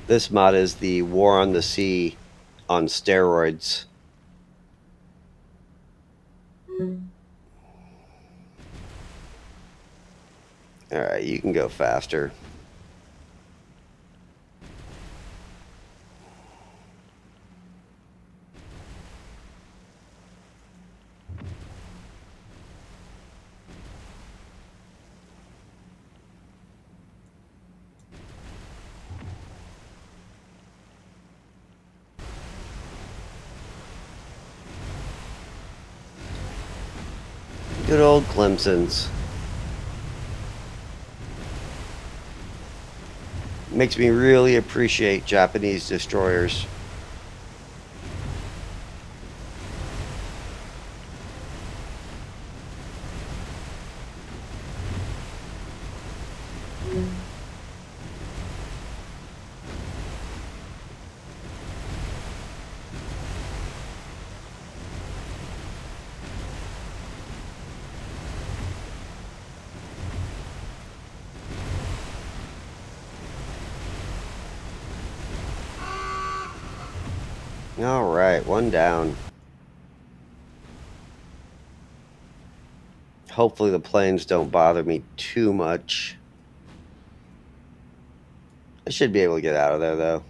This mod is the War on the Sea on steroids. Alright, you can go faster. Good old Clemson's. Makes me really appreciate Japanese destroyers. Alright, one down. Hopefully the planes don't bother me too much. I should be able to get out of there, though.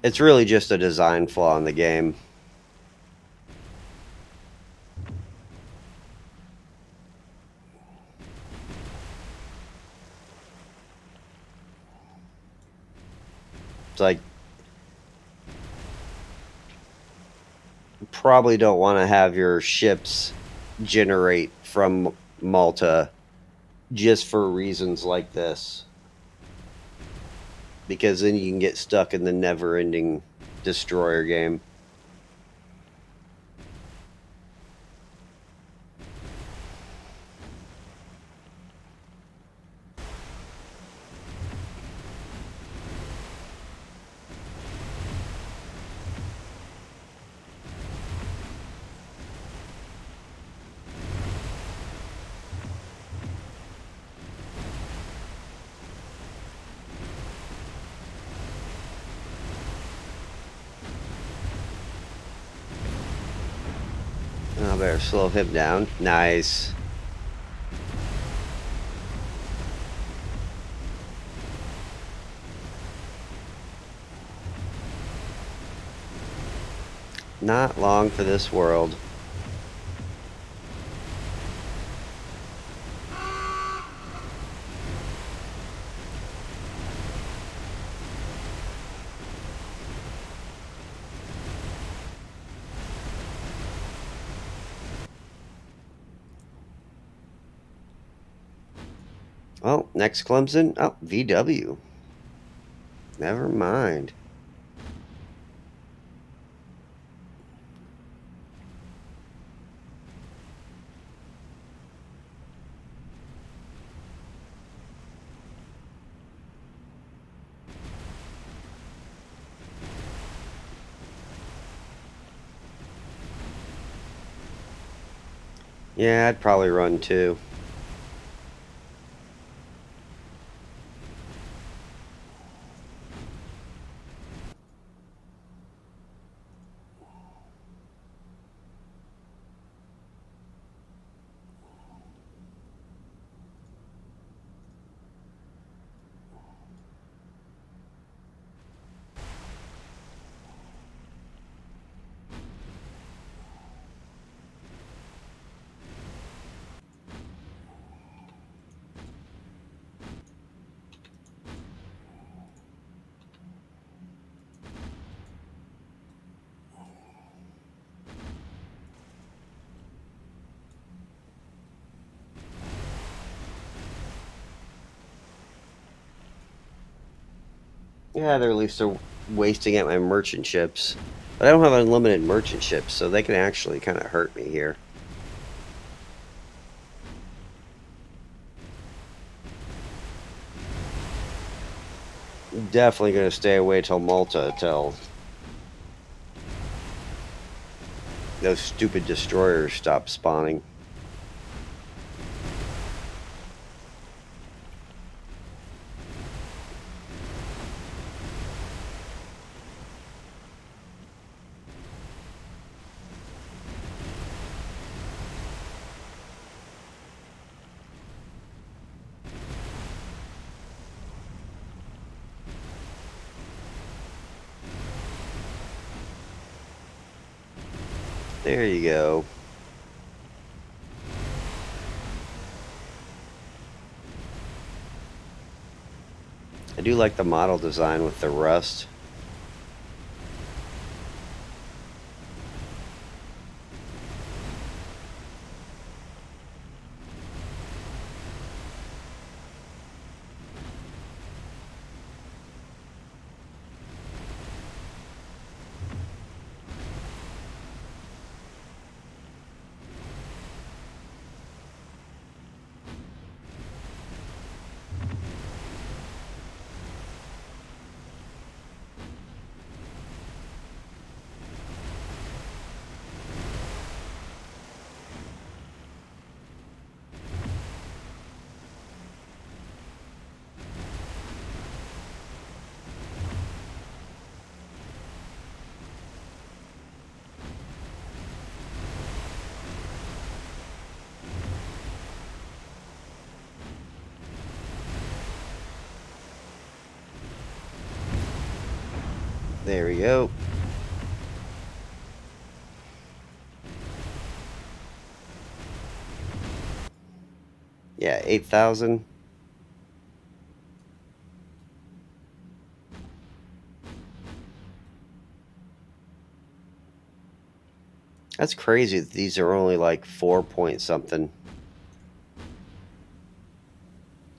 It's really just a design flaw in the game. It's like, you probably don't want to have your ships generate from Malta just for reasons like this. Because then you can get stuck in the never-ending destroyer game. I better slow him down. Nice. Not long for this world. Oh, next Clemson. Oh, VW. Never mind. Yeah, I'd probably run too. Yeah, they're at least they're wasting at my merchant ships. But I don't have unlimited merchant ships, so they can actually kind of hurt me here. Definitely going to stay away till Malta, till those stupid destroyers stop spawning. There you go. I do like the model design with the rust. There we go. Yeah, 8,000. That's crazy. These are only like 4 point something.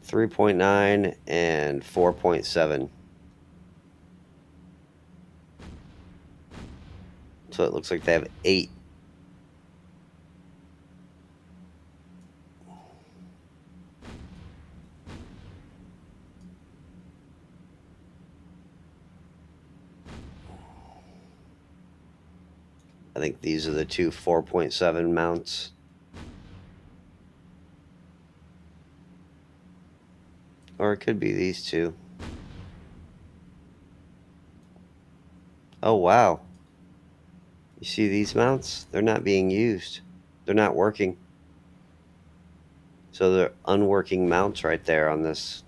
3.9 and 4.7. So it looks like they have 8. I think these are the two 4.7 mounts. Or it could be these two. Oh, wow. You see these mounts? They're not being used. They're not working. So they're unworking mounts right there on this.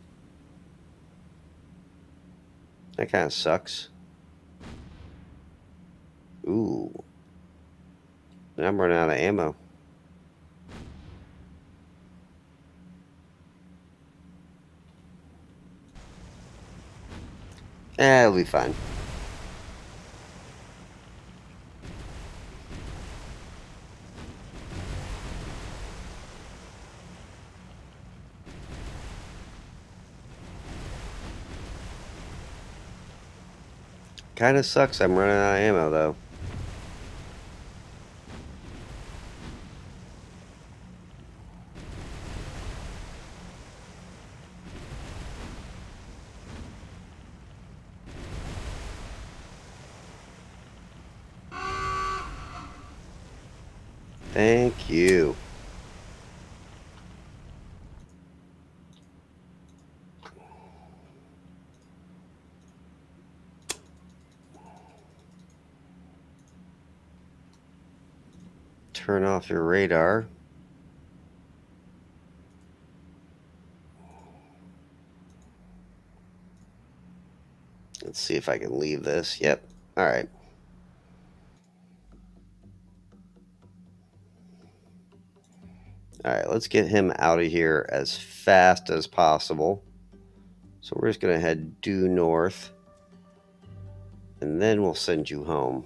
That kind of sucks. Ooh. I'm running out of ammo. It'll be fine. Kind of sucks I'm running out of ammo, though. Thank you. Turn off your radar. Let's see if I can leave this. Yep. All right. All right, let's get him out of here as fast as possible. So we're just going to head due north. And then we'll send you home.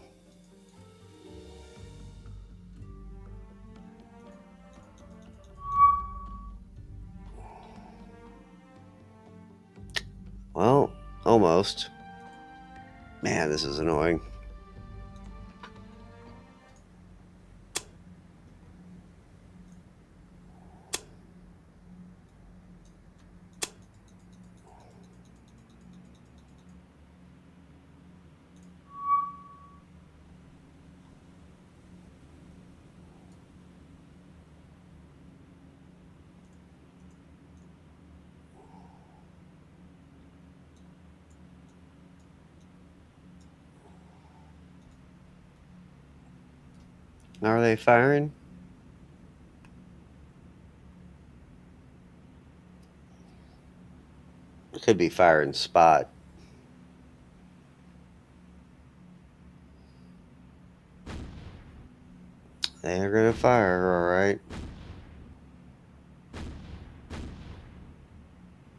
Well, almost. Man, this is annoying. Are they firing? Could be firing spot. They're going to fire, all right.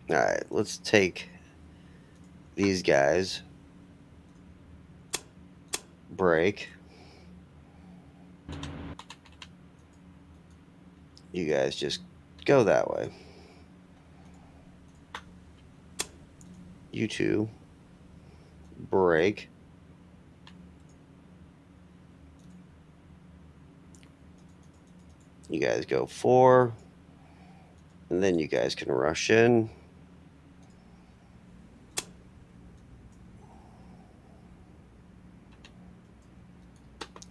All right, let's take these guys. Break. You guys just go that way. You two. Break. You guys go 4. And then you guys can rush in.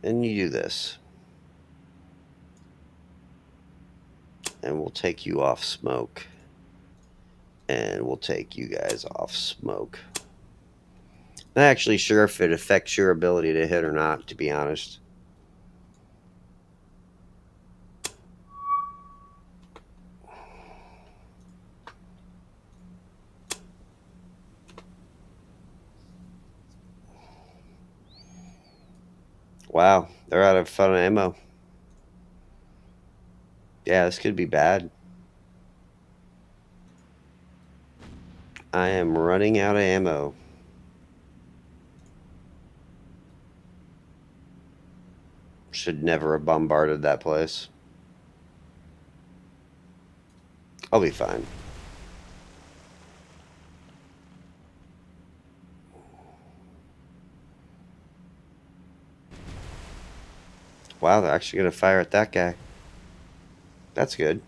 And you do this. And we'll take you off smoke. And we'll take you guys off smoke. Not actually sure if it affects your ability to hit or not, to be honest. Wow, they're out of fun ammo. Yeah, this could be bad. I am running out of ammo. Should never have bombarded that place. I'll be fine. Wow, they're actually going to fire at that guy. That's good.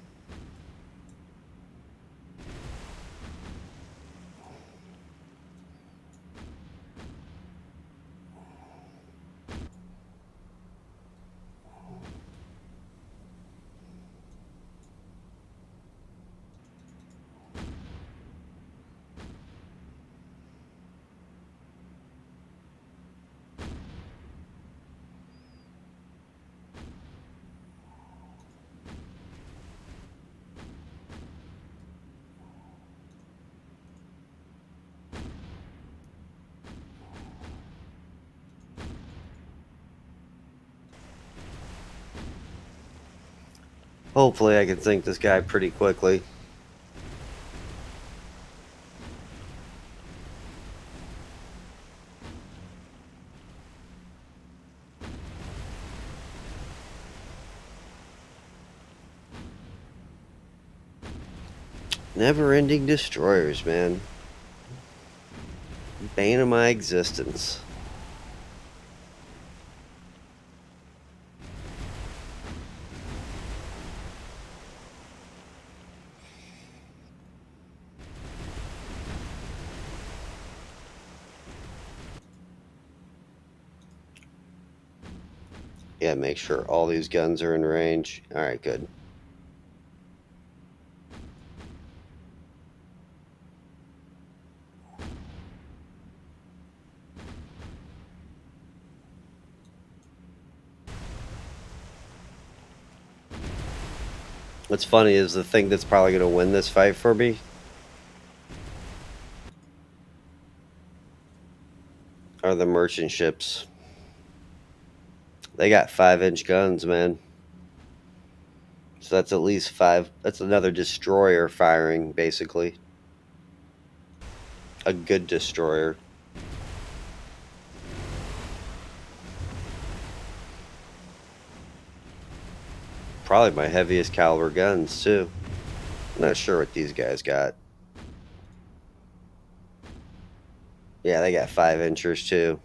Hopefully I can sink this guy pretty quickly. Never-ending destroyers, man. Bane of my existence. Yeah, make sure all these guns are in range. Alright, good. What's funny is the thing that's probably going to win this fight for me are the merchant ships. They got 5-inch guns, man. So that's at least 5. That's another destroyer firing, basically. A good destroyer. Probably my heaviest caliber guns, too. I'm not sure what these guys got. Yeah, they got 5-inchers, too.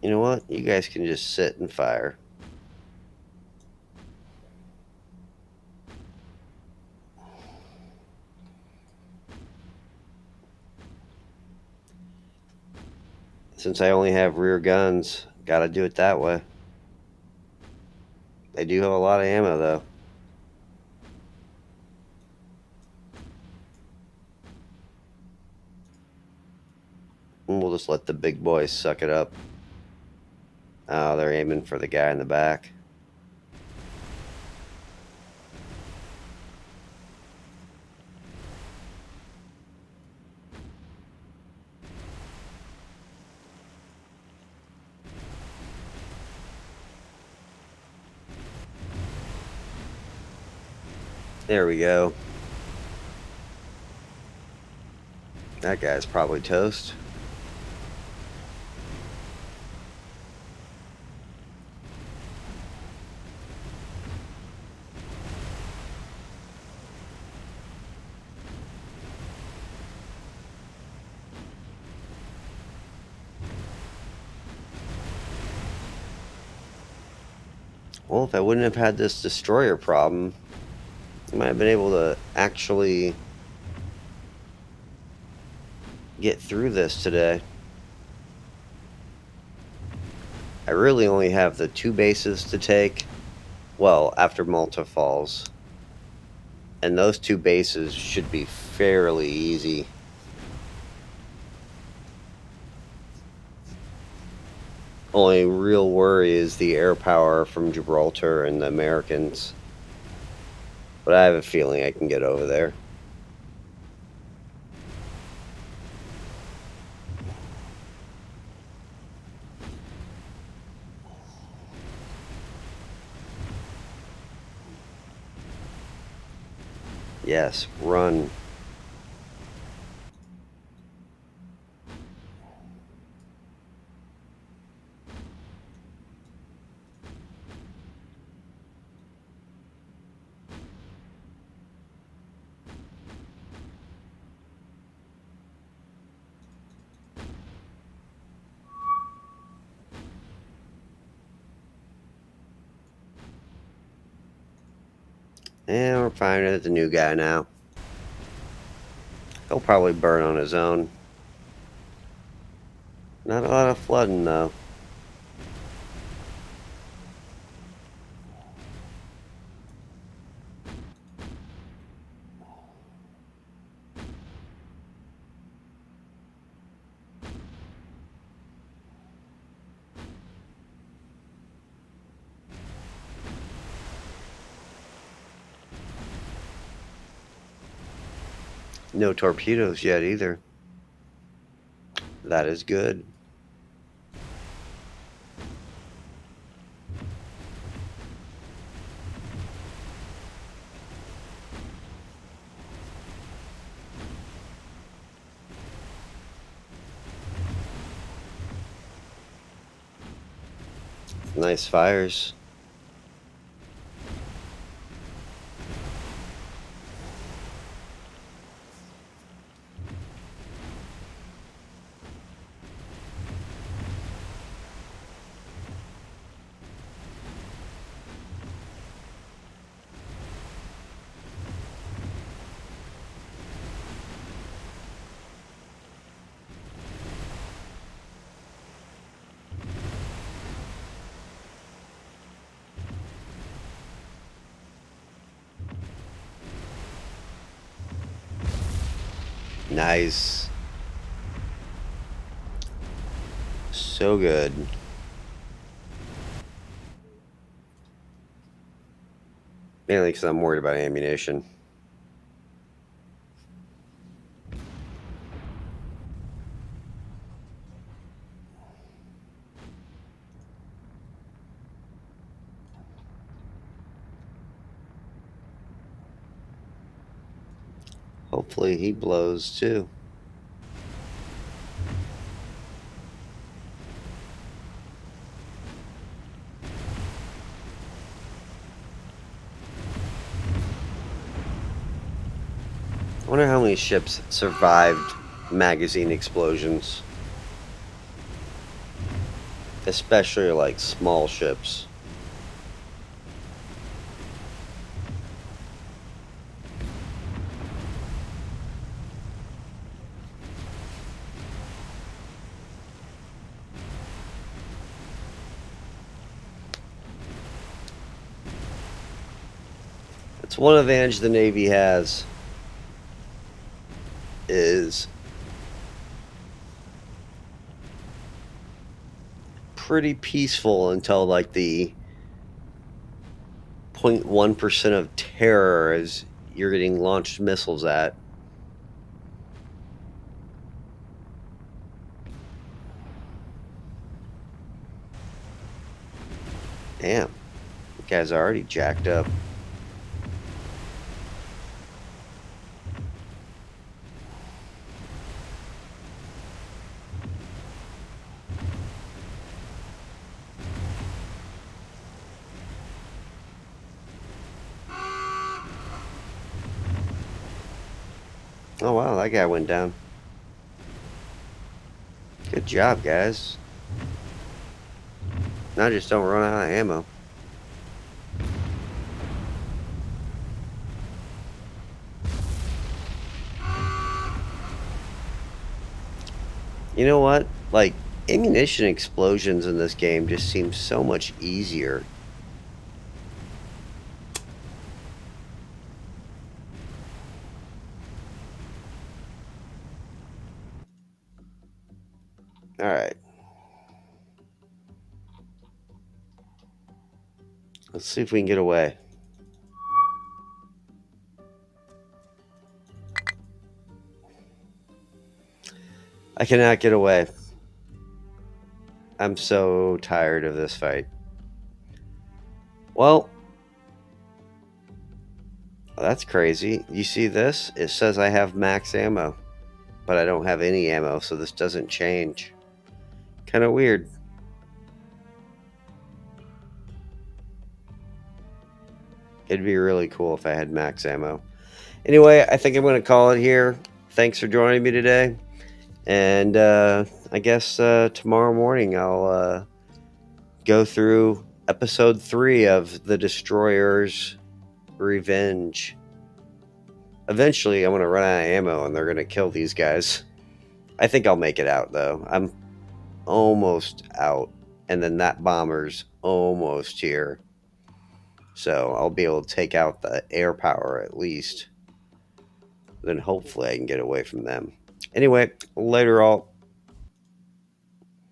You know what? You guys can just sit and fire. Since I only have rear guns, gotta do it that way. They do have a lot of ammo, though. And we'll just let the big boys suck it up. Oh, they're aiming for the guy in the back. There we go. That guy's probably toast. Well, if I wouldn't have had this destroyer problem, I might have been able to actually get through this today. I really only have the 2 bases to take, well, after Malta falls. And those 2 bases should be fairly easy. Only real worry is the air power from Gibraltar and the Americans. But I have a feeling I can get over there. Yes, run. And we're finding the new guy now. He'll probably burn on his own. Not a lot of flooding, though. No torpedoes yet, either. That is good. Nice fires. Nice. So good. Mainly because I'm worried about ammunition. Hopefully he blows too. I wonder how many ships survived magazine explosions. Especially like small ships. It's one advantage the Navy has is pretty peaceful until like the 0.1% of terror as you're getting launched missiles at. Damn, you guys are already jacked up. Oh wow, that guy went down. Good job, guys. Now just don't run out of ammo. You know what? Like, ammunition explosions in this game just seem so much easier. Alright. Let's see if we can get away. I cannot get away. I'm so tired of this fight. Well, that's crazy. You see this? It says I have max ammo, but I don't have any ammo, so this doesn't change. Kind of weird. It'd be really cool if I had max ammo. Anyway, I think I'm going to call it here. Thanks for joining me today. And I guess tomorrow morning I'll go through episode 3 of The Destroyer's Revenge. Eventually, I'm going to run out of ammo and they're going to kill these guys. I think I'll make it out, though. I'm almost out. And then that bomber's almost here. So I'll be able to take out the air power at least. Then hopefully I can get away from them. Anyway, later all.